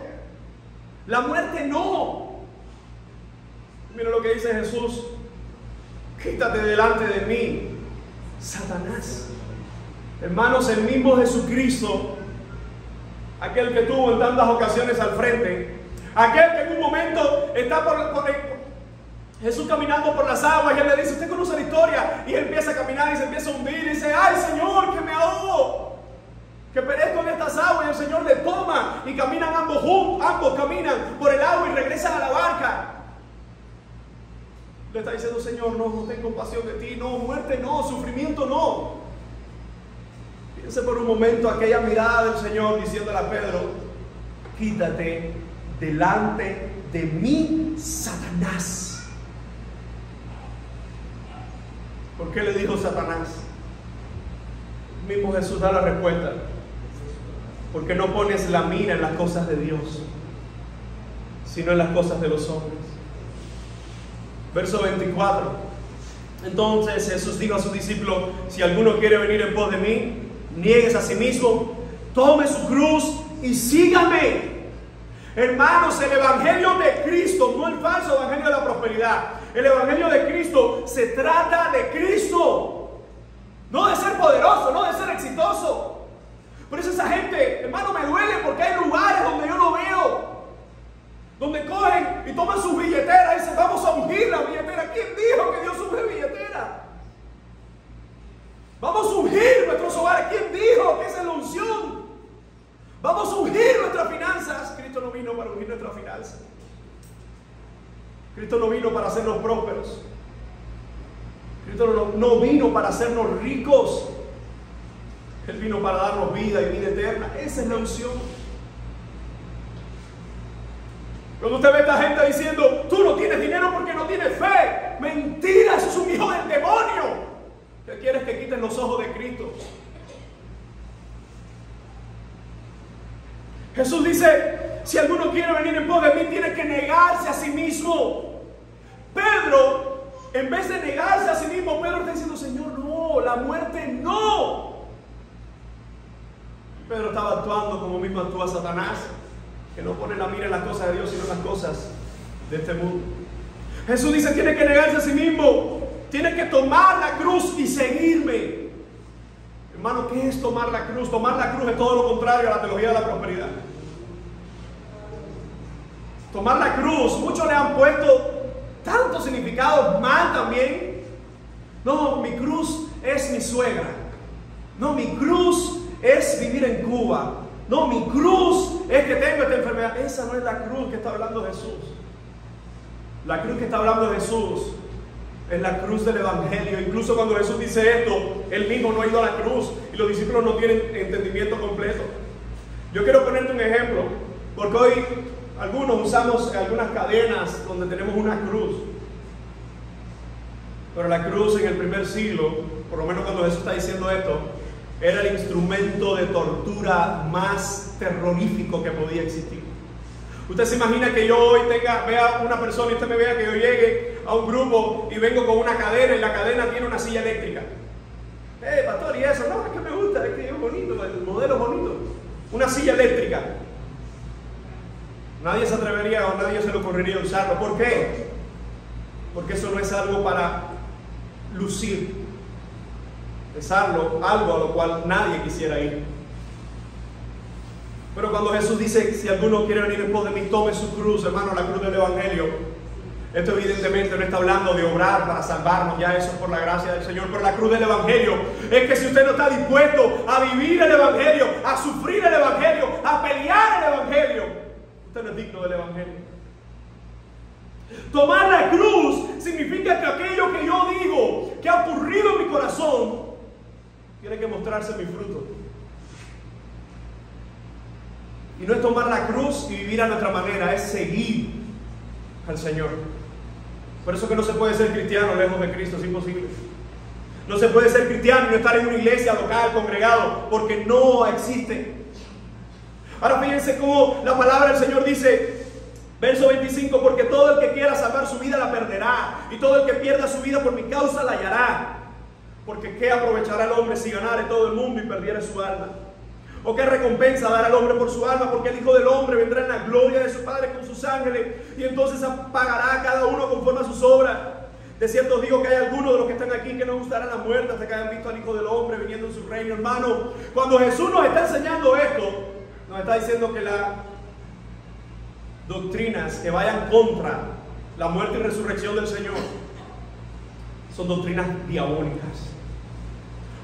La muerte no. Mira lo que dice Jesús: quítate delante de mí, Satanás. Hermanos, el mismo Jesucristo, aquel que tuvo en tantas ocasiones al frente, aquel que en un momento está Jesús caminando por las aguas, y él le dice: usted conoce la historia, y él empieza a caminar y se empieza a hundir y dice: ay Señor, que me ahogo, que perezco en estas aguas. Y el Señor le toma y caminan ambos caminan por el agua y regresan a la barca. Le está diciendo: Señor, no tengo compasión de ti, no, muerte no, sufrimiento no. Fíjense por un momento aquella mirada del Señor diciéndole a Pedro: quítate delante de mí, Satanás. ¿Por qué le dijo Satanás? El mismo Jesús da la respuesta: porque no pones la mira en las cosas de Dios, sino en las cosas de los hombres. Verso 24. Entonces Jesús dijo a sus discípulos: si alguno quiere venir en pos de mí, niegues a sí mismo, tome su cruz y sígame. Hermanos, el evangelio de Cristo, no el falso evangelio de la prosperidad. El evangelio de Cristo se trata de Cristo, no de ser poderoso, no de ser exitoso. Por eso esa gente, hermano, me duele, porque hay lugares donde yo lo veo, donde cogen y toman sus billeteras y dicen: vamos a ungir la billetera. ¿Quién dijo que Dios unge billetera? Vamos a ungir nuestros hogares. ¿Quién dijo que esa es la unción? Vamos a ungir nuestras finanzas. Cristo no vino para ungir nuestras finanzas. Cristo no vino para hacernos prósperos. Cristo no vino para hacernos ricos. Él vino para darnos vida y vida eterna. Esa es la unción. Cuando usted ve a esta gente diciendo: tú no tienes dinero porque no tienes fe, mentira, eso es un hijo del demonio. ¿Qué quieres que quiten los ojos de Cristo? Jesús dice: si alguno quiere venir en pos de mí, tiene que negarse a sí mismo. Pedro, en vez de negarse a sí mismo, Pedro está diciendo: Señor, no, la muerte no. Pedro estaba actuando como mismo actúa Satanás, que no pone la mira en las cosas de Dios, sino en las cosas de este mundo. Jesús dice: tiene que negarse a sí mismo, tiene que tomar la cruz y seguirme. Hermano, ¿qué es tomar la cruz? Tomar la cruz es todo lo contrario a la teología de la prosperidad. Tomar la cruz, muchos le han puesto tantos significados mal también. No, mi cruz es mi suegra. No, mi cruz es vivir en Cuba. No, mi cruz es que tengo esta enfermedad. Esa no es la cruz que está hablando Jesús. La cruz que está hablando Jesús es la cruz del evangelio. Incluso cuando Jesús dice esto, él mismo no ha ido a la cruz y los discípulos no tienen entendimiento completo. Yo quiero ponerte un ejemplo, porque hoy algunos usamos algunas cadenas donde tenemos una cruz, pero la cruz en el primer siglo, por lo menos cuando Jesús está diciendo esto, era el instrumento de tortura más terrorífico que podía existir. Usted se imagina que yo hoy vea una persona y usted me vea que yo llegue a un grupo y vengo con una cadena y la cadena tiene una silla eléctrica. Pastor, ¿y eso? No, es que me gusta, es que es bonito, el modelo es bonito. Una silla eléctrica. Nadie se atrevería o nadie se le ocurriría usarlo. ¿Por qué? Porque eso no es algo para lucir. Es algo a lo cual nadie quisiera ir. Pero cuando Jesús dice: si alguno quiere venir en pos de mí, tome su cruz, hermano, la cruz del evangelio, esto evidentemente no está hablando de obrar para salvarnos, ya eso es por la gracia del Señor. Pero la cruz del evangelio es que si usted no está dispuesto a vivir el evangelio, a sufrir el evangelio, a pelear el evangelio, usted usted no es digno del Evangelio. Tomar la cruz significa que aquello que yo digo, que ha ocurrido en mi corazón, tiene que mostrarse en mi fruto. Y no es tomar la cruz y vivir a nuestra manera, es seguir al Señor. Por eso que no se puede ser cristiano lejos de Cristo, es imposible. No se puede ser cristiano y no estar en una iglesia local, congregado, porque no existe. Ahora fíjense cómo la palabra del Señor dice, verso 25, porque todo el que quiera salvar su vida la perderá, y todo el que pierda su vida por mi causa la hallará. Porque ¿qué aprovechará el hombre si ganare todo el mundo y perdiere su alma? ¿O qué recompensa dará al hombre por su alma? Porque el Hijo del Hombre vendrá en la gloria de su Padre con sus ángeles, y entonces pagará a cada uno conforme a sus obras. De cierto os digo que hay algunos de los que están aquí que no gustarán la muerte hasta que hayan visto al Hijo del Hombre viniendo en su reino. Hermano, cuando Jesús nos está enseñando esto, nos está diciendo que las doctrinas que vayan contra la muerte y resurrección del Señor son doctrinas diabólicas.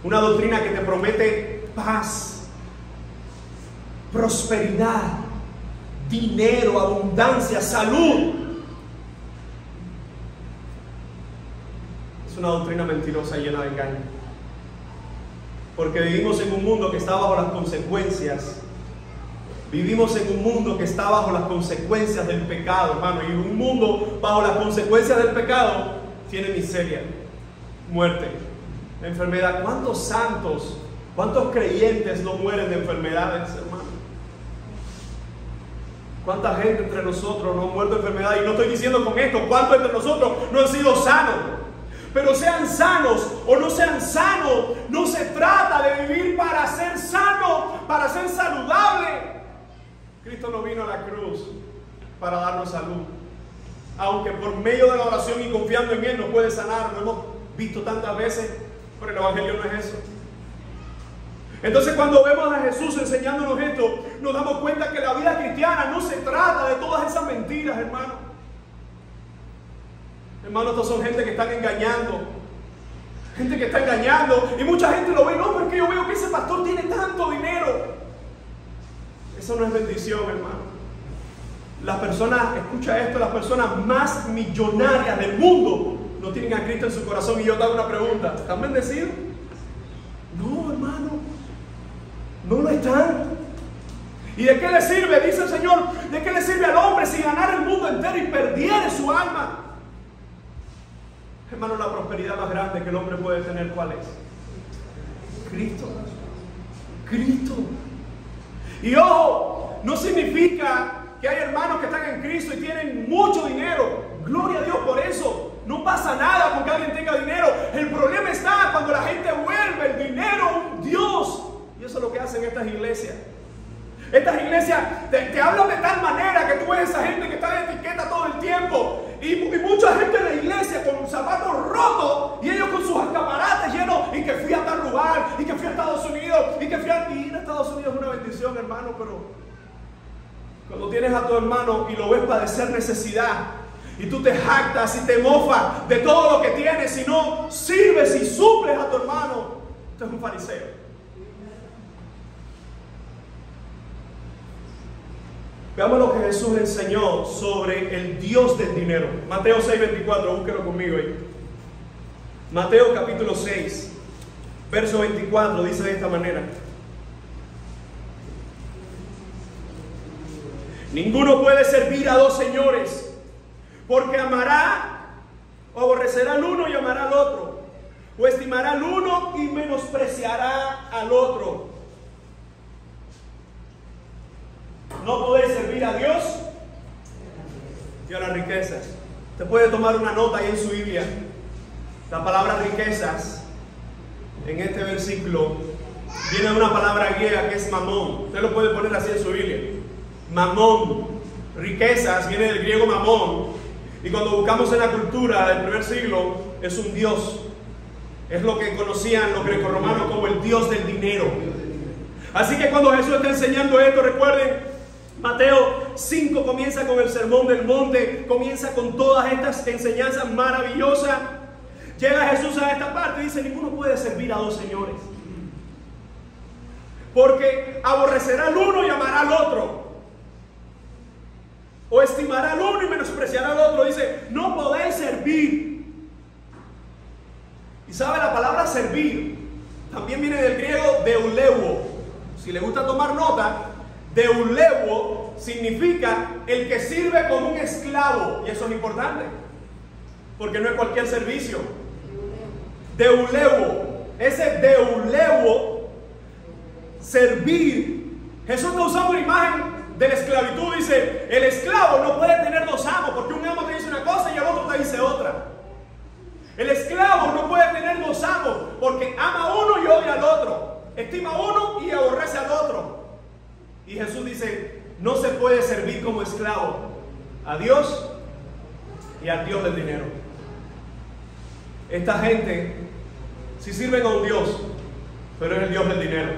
Una doctrina que te promete paz, prosperidad, dinero, abundancia, salud. Es una doctrina mentirosa llena de engaño. Porque vivimos en un mundo que está bajo las consecuencias. Vivimos en un mundo que está bajo las consecuencias del pecado, hermano. Y un mundo bajo las consecuencias del pecado tiene miseria, muerte, enfermedad. ¿Cuántos santos, cuántos creyentes no mueren de enfermedades, hermano? ¿Cuánta gente entre nosotros no ha muerto de enfermedad? Y no estoy diciendo con esto cuántos entre nosotros no han sido sanos. Pero sean sanos o no sean sanos, no se trata de vivir para ser sano, para ser saludable. Cristo no vino a la cruz para darnos salud. Aunque por medio de la oración y confiando en Él nos puede sanar. Lo hemos visto tantas veces, pero el Evangelio no es eso. Entonces cuando vemos a Jesús enseñándonos esto, nos damos cuenta que la vida cristiana no se trata de todas esas mentiras, hermano. Hermano, estos son gente que están engañando. Gente que está engañando. Y mucha gente lo ve, no, porque yo veo que ese pastor tiene tanto dinero. Eso no es bendición, hermano. Las personas, escucha esto, las personas más millonarias del mundo no tienen a Cristo en su corazón. Y yo te hago una pregunta, ¿están bendecidos? No, hermano, no lo están. ¿Y de qué le sirve, dice el Señor, de qué le sirve al hombre si ganara el mundo entero y perdiere su alma? Hermano, la prosperidad más grande que el hombre puede tener, ¿cuál es? Cristo. Cristo. Y ojo, no significa que hay hermanos que están en Cristo y tienen mucho dinero. Gloria a Dios por eso. No pasa nada con que alguien tenga dinero. El problema está cuando la gente vuelve el dinero un Dios. Y eso es lo que hacen estas iglesias. Estas iglesias te hablan de tal manera que tú ves a esa gente que está de etiqueta todo el tiempo. Y mucha gente en la iglesia con zapatos rotos y ellos con sus escaparates llenos. Y que fui a tal lugar, y que fui a Estados Unidos, y que fui a ir a Estados Unidos es una bendición, hermano. Pero cuando tienes a tu hermano y lo ves padecer necesidad, y tú te jactas y te mofas de todo lo que tienes, y no sirves y suples a tu hermano, usted es un fariseo. Veamos lo que Jesús enseñó sobre el Dios del dinero. Mateo 6:24, búsquelo conmigo ahí. Mateo capítulo 6, verso 24, dice de esta manera: ninguno puede servir a dos señores, porque amará o aborrecerá al uno y amará al otro, o estimará al uno y menospreciará al otro. No podéis servir a Dios y a las riquezas. Usted puede tomar una nota ahí en su Biblia. La palabra riquezas en este versículo viene de una palabra griega que es mamón. Usted lo puede poner así en su Biblia. Mamón. Riquezas viene del griego mamón. Y cuando buscamos en la cultura del primer siglo, es un dios. Es lo que conocían los grecorromanos como el dios del dinero. Así que cuando Jesús está enseñando esto, recuerden, Mateo 5 comienza con el sermón del monte, comienza con todas estas enseñanzas maravillosas. Llega Jesús a esta parte y dice: ninguno puede servir a dos señores, porque aborrecerá al uno y amará al otro. o estimará al uno y menospreciará al otro. Dice, no podéis servir. Y sabe, la palabra servir también viene del griego deuleuo. Si le gusta tomar nota, deuleuo significa el que sirve como un esclavo. Y eso es importante, porque no es cualquier servicio. Deuleuo, ese deuleuo, servir. Jesús está usando una imagen de la esclavitud. Dice, el esclavo no puede tener dos amos, porque un amo te dice una cosa y el otro te dice otra. El esclavo no puede tener dos amos, porque ama a uno y odia al otro, estima a uno y aborrece al otro. Y Jesús dice, no se puede servir como esclavo a Dios y al Dios del dinero. Esta gente sí sirven a un Dios, pero es el Dios del dinero.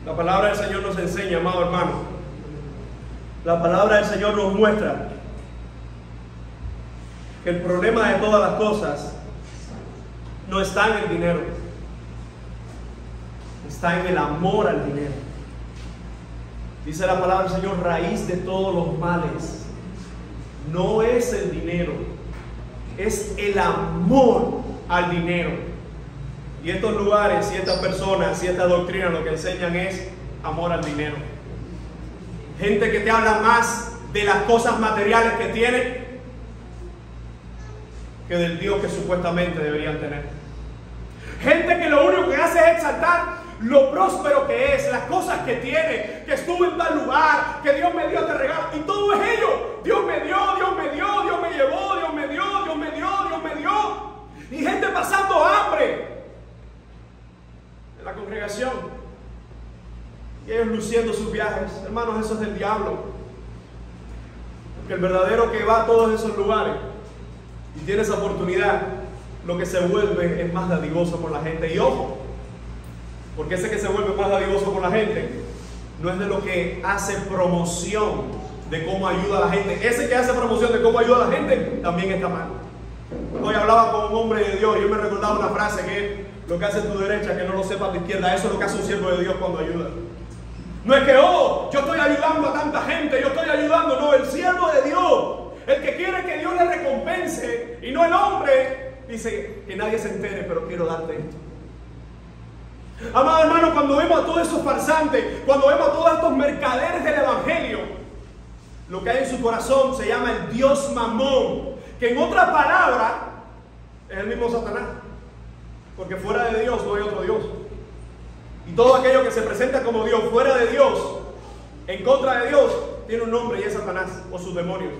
La palabra del Señor nos enseña, amado hermano. La palabra del Señor nos muestra que el problema de todas las cosas no está en el dinero, está en el amor al dinero. Dice la palabra del Señor, raíz de todos los males no es el dinero, es el amor al dinero. Y estos lugares y estas personas y esta doctrina lo que enseñan es amor al dinero. Gente que te habla más de las cosas materiales que tiene que del Dios que supuestamente deberían tener. Gente que lo único que hace es exaltar lo próspero que es, las cosas que tiene, que estuvo en tal lugar, que Dios me dio este regalo, y todo es ello. Dios me dio, Dios me dio, Dios me llevó, Dios me dio, Dios me dio, Dios me dio. Y gente pasando hambre en la congregación. Y ellos luciendo sus viajes. Hermanos, eso es del diablo. Porque el verdadero que va a todos esos lugares y tiene esa oportunidad, lo que se vuelve es más dadivoso con la gente. Y ojo, porque ese que se vuelve más dadivoso con la gente no es de lo que hace promoción de cómo ayuda a la gente. Ese que hace promoción de cómo ayuda a la gente también está mal. Hoy hablaba con un hombre de Dios y yo me recordaba una frase que es: lo que hace tu derecha que no lo sepa tu izquierda. Eso es lo que hace un siervo de Dios cuando ayuda. No es que, oh, yo estoy ayudando a tanta gente, yo estoy ayudando. No, el siervo de Dios, el que quiere que Dios le recompense y no el hombre, dice que nadie se entere, pero quiero darte esto. Amado hermano, cuando vemos a todos esos farsantes, cuando vemos a todos estos mercaderes del evangelio, lo que hay en su corazón se llama el Dios Mamón, que en otra palabra es el mismo Satanás, porque fuera de Dios no hay otro Dios. Y todo aquello que se presenta como Dios fuera de Dios, en contra de Dios, tiene un nombre y es Satanás o sus demonios.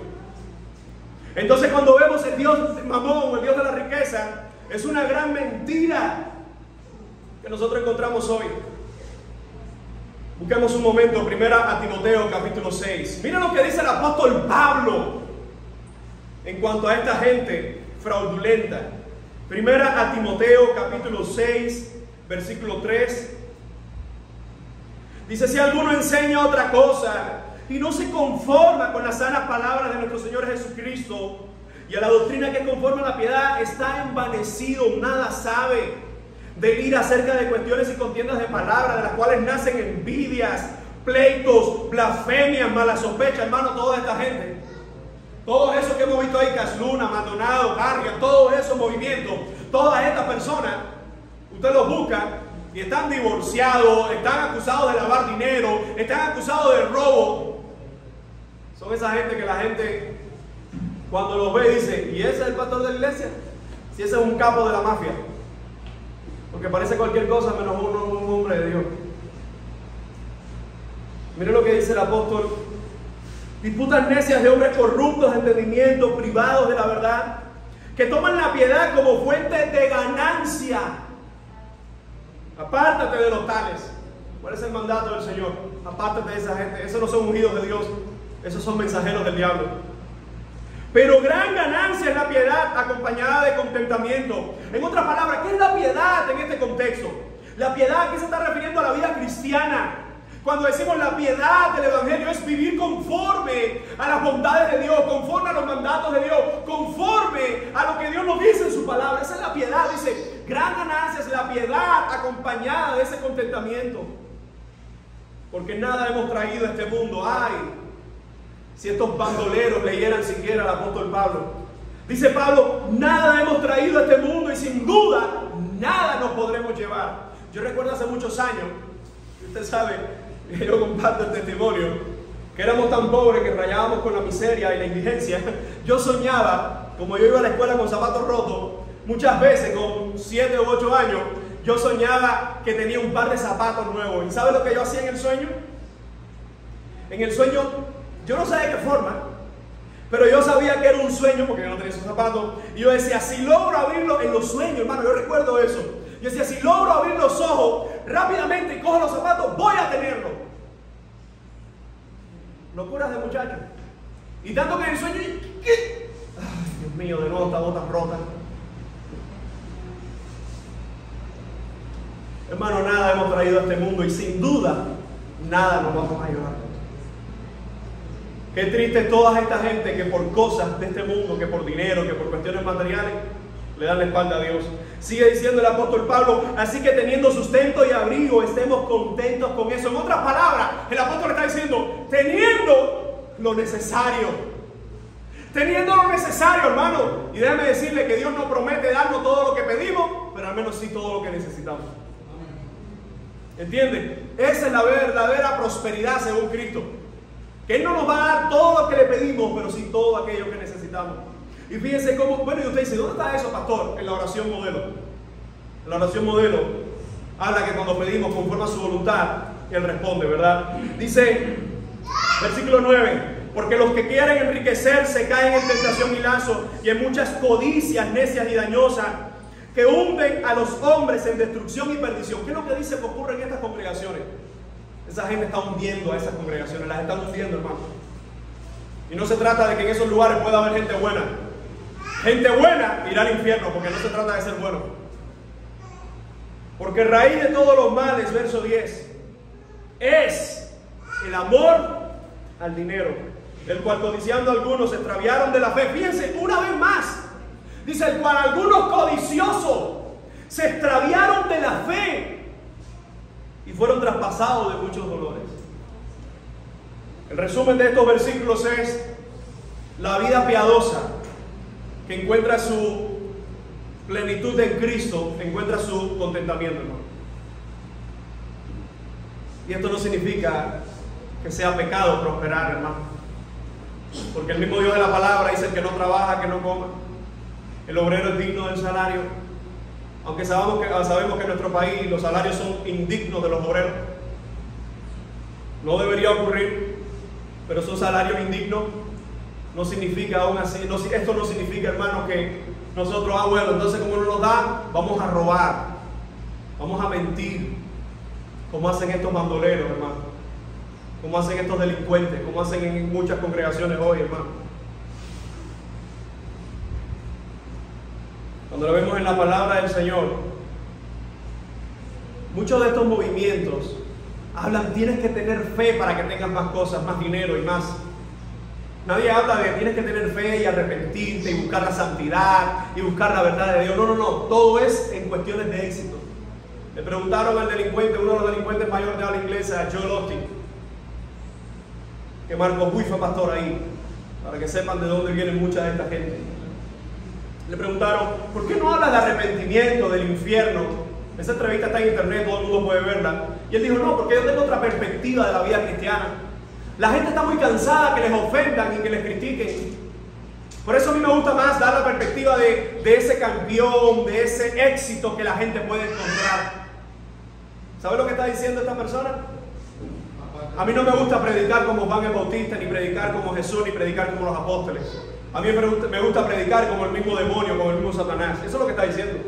Entonces cuando vemos el Dios Mamón o el Dios de la riqueza, es una gran mentira que nosotros encontramos hoy. Busquemos un momento, primera a Timoteo capítulo 6. Mira lo que dice el apóstol Pablo en cuanto a esta gente fraudulenta. Primera a Timoteo capítulo 6, versículo 3. Dice: si alguno enseña otra cosa y no se conforma con las sanas palabras de nuestro Señor Jesucristo y a la doctrina que conforma la piedad, está envanecido, nada sabe. Delira acerca de cuestiones y contiendas de palabras, de las cuales nacen envidias, pleitos, blasfemias, malas sospechas. Hermano, toda esta gente, todos esos que hemos visto ahí, Casluna, Maldonado, Garria, todos esos movimientos, todas estas personas, usted los busca y están divorciados, están acusados de lavar dinero, están acusados de robo. Son esa gente que la gente, cuando los ve, dice: ¿y ese es el pastor de la iglesia? Si ese es un capo de la mafia. Porque parece cualquier cosa menos un hombre de Dios. Mire lo que dice el apóstol: disputas necias de hombres corruptos de entendimiento, privados de la verdad, que toman la piedad como fuente de ganancia. Apártate de los tales. ¿Cuál es el mandato del Señor? Apártate de esa gente. Esos no son ungidos de Dios, esos son mensajeros del diablo. Pero gran ganancia es la piedad acompañada de contentamiento. En otras palabras, ¿qué es la piedad en este contexto? La piedad aquí se está refiriendo a la vida cristiana. Cuando decimos la piedad del evangelio, es vivir conforme a las bondades de Dios, conforme a los mandatos de Dios, conforme a lo que Dios nos dice en su palabra. Esa es la piedad. Dice, gran ganancia es la piedad acompañada de ese contentamiento. porque nada hemos traído a este mundo. Ay, si estos bandoleros leyeran siquiera al apóstol Pablo. Dice Pablo, nada hemos traído a este mundo y sin duda nada nos podremos llevar. Yo recuerdo hace muchos años, usted sabe, yo comparto el testimonio, que éramos tan pobres que rayábamos con la miseria y la indigencia. Yo soñaba, como yo iba a la escuela con zapatos rotos, muchas veces con 7 u 8 años, yo soñaba que tenía un par de zapatos nuevos. ¿Y sabe lo que yo hacía en el sueño? En el sueño, yo no sabía de qué forma, pero yo sabía que era un sueño porque yo no tenía esos zapatos. Y yo decía, si logro abrirlo en los sueños, hermano, yo recuerdo eso. Yo decía, si logro abrir los ojos rápidamente y cojo los zapatos, voy a tenerlo. Locuras de muchachos. Y tanto que en el sueño, ¿qué? Ay, Dios mío, de nuevo esta bota rota. Hermano, nada hemos traído a este mundo y sin duda nada nos vamos a llevar. Qué triste toda esta gente que por cosas de este mundo, que por dinero, que por cuestiones materiales, le dan la espalda a Dios. Sigue diciendo el apóstol Pablo, así que teniendo sustento y abrigo, estemos contentos con eso. En otras palabras, el apóstol está diciendo, teniendo lo necesario. Teniendo lo necesario, hermano. Y déjame decirle que Dios no promete darnos todo lo que pedimos, pero al menos sí todo lo que necesitamos. ¿Entiende? Esa es la verdadera prosperidad según Cristo. Que Él no nos va a dar todo lo que le pedimos, pero sí todo aquello que necesitamos. Y fíjense cómo, bueno, y usted dice, ¿dónde está eso, pastor? En la oración modelo. En la oración modelo habla que cuando pedimos conforme a su voluntad, Él responde, ¿verdad? Dice, versículo 9, porque los que quieren enriquecerse caen en tentación y lazo y en muchas codicias necias y dañosas que hunden a los hombres en destrucción y perdición. ¿Qué es lo que dice que ocurre en estas congregaciones? Esa gente está hundiendo a esas congregaciones, las están hundiendo, hermano. Y no se trata de que en esos lugares pueda haber gente buena. Gente buena irá al infierno, porque no se trata de ser bueno. Porque raíz de todos los males, verso 10, es el amor al dinero, el cual codiciando algunos se extraviaron de la fe. Fíjense, una vez más, dice, el cual algunos codiciosos se extraviaron de la fe y fueron traspasados de muchos dolores. El resumen de estos versículos es la vida piadosa que encuentra su plenitud en Cristo, encuentra su contentamiento, hermano. Y esto no significa que sea pecado prosperar, hermano, porque el mismo Dios de la palabra dice: el que no trabaja, que no coma. El obrero es digno del salario, aunque sabemos que en nuestro país los salarios son indignos de los obreros. No debería ocurrir, pero son salarios indignos. No significa aún así, esto no significa, hermano, que nosotros, bueno, entonces como no nos da, vamos a robar, vamos a mentir, como hacen estos bandoleros, hermano, como hacen estos delincuentes, como hacen en muchas congregaciones hoy, hermano. Cuando lo vemos en la palabra del Señor, muchos de estos movimientos hablan, tienes que tener fe para que tengas más cosas, más dinero y más. Nadie habla de tienes que tener fe y arrepentirte y buscar la santidad y buscar la verdad de Dios. No, no, no. Todo es en cuestiones de éxito. Le preguntaron al delincuente, uno de los delincuentes mayores de habla inglesa, Joel Osteen, que Marcos Buy fue pastor ahí, para que sepan de dónde viene mucha de esta gente. Le preguntaron, ¿por qué no habla de arrepentimiento, del infierno? Esa entrevista está en internet, todo el mundo puede verla. Y él dijo, no, porque yo tengo otra perspectiva de la vida cristiana. La gente está muy cansada que les ofendan y que les critiquen. Por eso a mí me gusta más dar la perspectiva de ese campeón, de ese éxito que la gente puede encontrar. ¿Sabe lo que está diciendo esta persona? A mí no me gusta predicar como Juan el Bautista, ni predicar como Jesús, ni predicar como los apóstoles. A mí me gusta predicar como el mismo demonio, como el mismo Satanás. Eso es lo que está diciendo.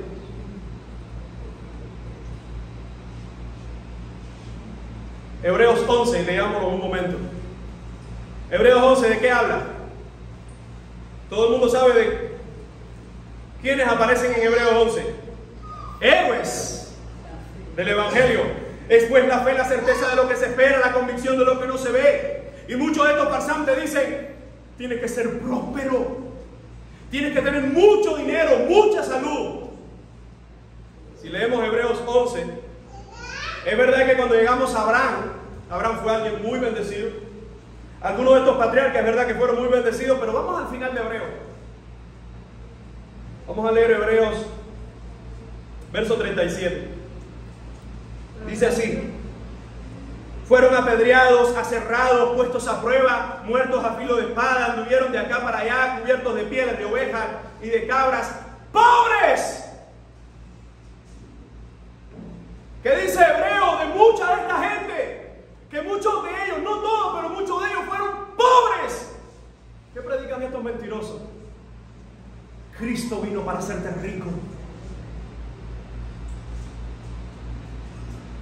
Hebreos 11, leámoslo un momento. Hebreos 11, ¿de qué habla? Todo el mundo sabe de quiénes aparecen en Hebreos 11. Héroes del Evangelio. Es pues la fe, la certeza de lo que se espera, la convicción de lo que no se ve. Y muchos de estos farsantes dicen, tienes que ser próspero, tienes que tener mucho dinero, mucha salud. Si leemos Hebreos 11, es verdad que cuando llegamos a Abraham, Abraham fue alguien muy bendecido. Algunos de estos patriarcas es verdad que fueron muy bendecidos, pero vamos al final de Hebreos. Vamos a leer Hebreos, verso 37. Dice así: fueron apedreados, aserrados, puestos a prueba, muertos a filo de espada, anduvieron de acá para allá, cubiertos de pieles de ovejas y de cabras, pobres. ¿Qué dice Hebreo de mucha de esta gente? Que muchos de ellos, no todos, pero muchos de ellos fueron pobres. ¿Qué predican estos mentirosos? Cristo vino para hacerte rico.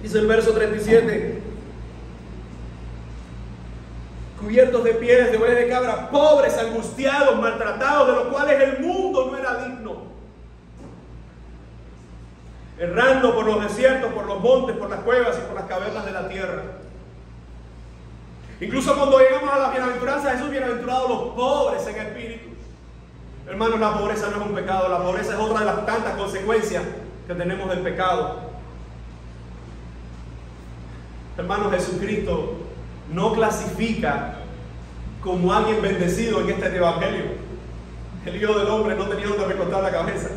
Dice el verso 37: cubiertos de pieles de ovejas de cabra, pobres, angustiados, maltratados, de los cuales el mundo no era digno, errando por los desiertos, por los montes, por las cuevas y por las cavernas de la tierra. Incluso cuando llegamos a la bienaventuranza, Jesús: bienaventurados los pobres en espíritu. Hermanos, la pobreza no es un pecado, la pobreza es otra de las tantas consecuencias que tenemos del pecado. Hermanos, Jesucristo no clasifica como alguien bendecido en este evangelio. El Hijo del Hombre no tenía donde recostar la cabeza.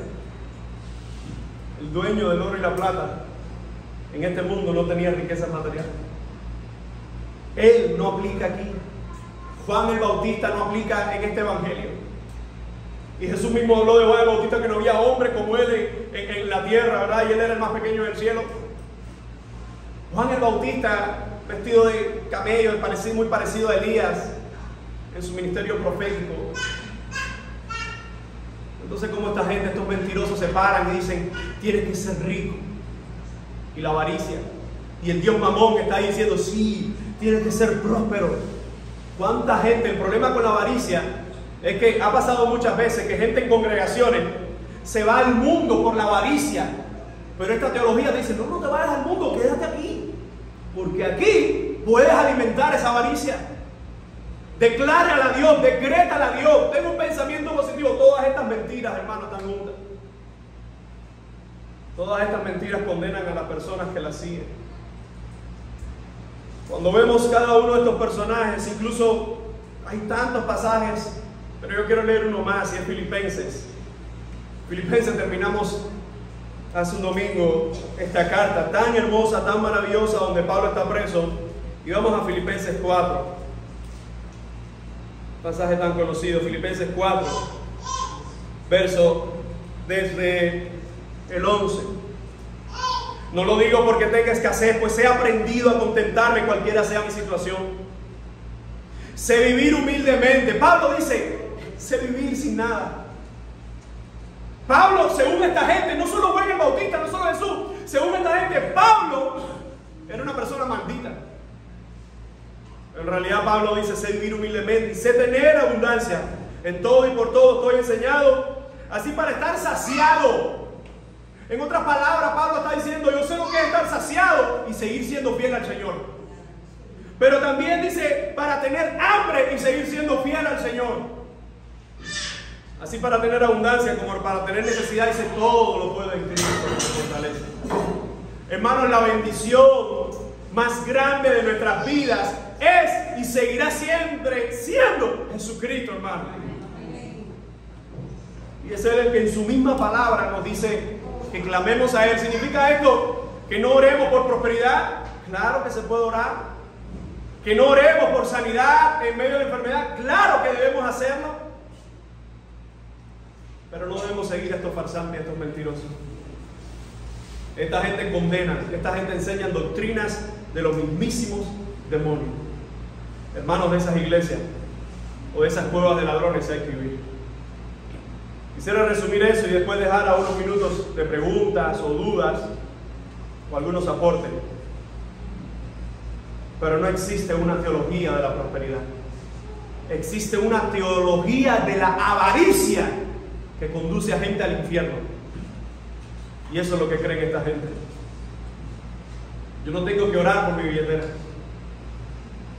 El dueño del oro y la plata en este mundo no tenía riquezas materiales. Él no aplica aquí. Juan el Bautista no aplica en este evangelio. Y Jesús mismo habló de Juan el Bautista, que no había hombre como él en la tierra, ¿verdad? Y él era el más pequeño del cielo. Juan el Bautista, vestido de camello, muy parecido a Elías en su ministerio profético. Entonces, como esta gente, estos mentirosos, se paran y dicen: tienes que ser rico. Y la avaricia. Y el Dios Mamón que está ahí diciendo: sí, tienes que ser próspero. ¿Cuánta gente? El problema con la avaricia es que ha pasado muchas veces que gente en congregaciones se va al mundo por la avaricia. Pero esta teología dice: no, no te vayas al mundo, quédate aquí. Porque aquí puedes alimentar esa avaricia. Declárala a Dios, decrétala a Dios. Ten un pensamiento positivo. Todas estas mentiras, hermanos, están juntas. Todas estas mentiras condenan a las personas que las siguen. Cuando vemos cada uno de estos personajes, incluso hay tantos pasajes, pero yo quiero leer uno más, y es Filipenses. Filipenses, terminamos hace un domingo esta carta tan hermosa, tan maravillosa, donde Pablo está preso. Y vamos a Filipenses 4. Pasaje tan conocido, Filipenses 4, verso desde el 11. No lo digo porque tenga escasez, pues he aprendido a contentarme cualquiera sea mi situación. Sé vivir humildemente. Pablo dice: sé vivir sin nada. Pablo, según esta gente, no solo Juan el Bautista, no solo Jesús, según esta gente, Pablo era una persona maldita. En realidad Pablo dice: sé vivir humildemente y sé tener abundancia. En todo y por todo estoy enseñado, así para estar saciado. En otras palabras, Pablo está diciendo: yo sé lo que es estar saciado y seguir siendo fiel al Señor. Pero también dice: para tener hambre y seguir siendo fiel al Señor. Así para tener abundancia como para tener necesidad, dice: todo lo puedo en Cristo que me fortalece. Hermanos, la bendición más grande de nuestras vidas es y seguirá siempre siendo Jesucristo, hermano. Y es Él el que en su misma palabra nos dice que clamemos a Él. ¿Significa esto que no oremos por prosperidad? Claro que se puede orar. ¿Que no oremos por sanidad en medio de enfermedad? Claro que debemos hacerlo. Pero no debemos seguir a estos farsantes, a estos mentirosos. Esta gente condena, esta gente enseña doctrinas de los mismísimos demonios. Hermanos, de esas iglesias o de esas cuevas de ladrones hay que huir. Quisiera resumir eso y después dejar a unos minutos de preguntas o dudas o algunos aportes. Pero no existe una teología de la prosperidad. Existe una teología de la avaricia que conduce a gente al infierno. Y eso es lo que creen esta gente. Yo no tengo que orar por mi billetera.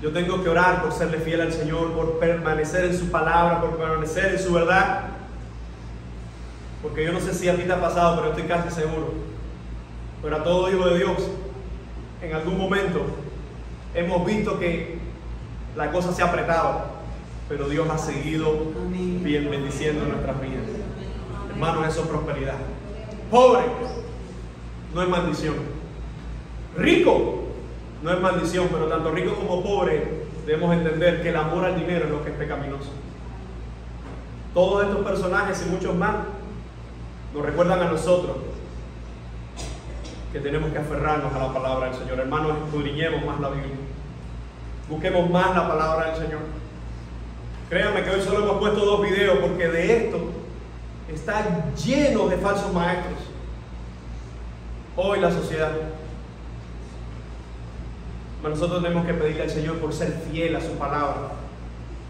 Yo tengo que orar por serle fiel al Señor, por permanecer en su palabra, por permanecer en su verdad. Porque yo no sé si a ti te ha pasado, pero estoy casi seguro. Pero a todo hijo de Dios, en algún momento hemos visto que la cosa se ha apretado, pero Dios ha seguido bien bendiciendo nuestras vidas. Hermanos, eso es prosperidad. Pobre no es maldición. Rico no es maldición, pero tanto rico como pobre debemos entender que el amor al dinero es lo que es pecaminoso. Todos estos personajes y muchos más nos recuerdan a nosotros que tenemos que aferrarnos a la palabra del Señor. Hermanos, escudriñemos más la Biblia. Busquemos más la palabra del Señor. Créanme que hoy solo hemos puesto 2 videos porque de esto está lleno de falsos maestros. Hoy la sociedad. Nosotros tenemos que pedirle al Señor por ser fiel a su palabra.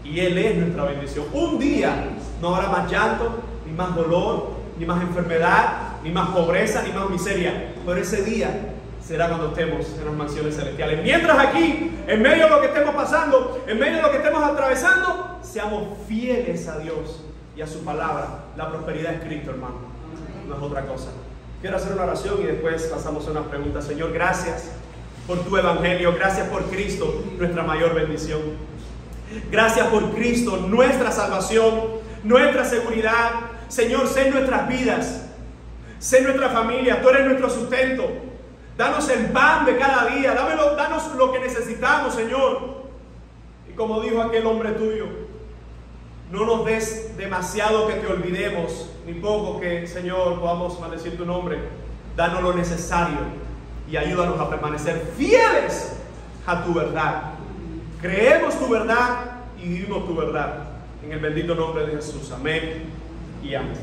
Y Él es nuestra bendición. Un día no habrá más llanto, ni más dolor, ni más enfermedad, ni más pobreza, ni más miseria. Pero ese día será cuando estemos en las mansiones celestiales. Mientras aquí, en medio de lo que estemos pasando, en medio de lo que estemos atravesando, seamos fieles a Dios y a su palabra. La prosperidad es Cristo, hermano. No es otra cosa. Quiero hacer una oración y después pasamos a una pregunta. Señor, gracias por tu evangelio. Gracias por Cristo, nuestra mayor bendición. Gracias por Cristo, nuestra salvación, nuestra seguridad. Señor, sé en nuestras vidas, sé en nuestra familia. Tú eres nuestro sustento. Danos el pan de cada día. Danos lo que necesitamos, Señor. Y como dijo aquel hombre tuyo, no nos des demasiado que te olvidemos, ni poco que, Señor, podamos maldecir tu nombre. Danos lo necesario y ayúdanos a permanecer fieles a tu verdad. Creemos tu verdad y vivimos tu verdad. En el bendito nombre de Jesús. Amén y amén.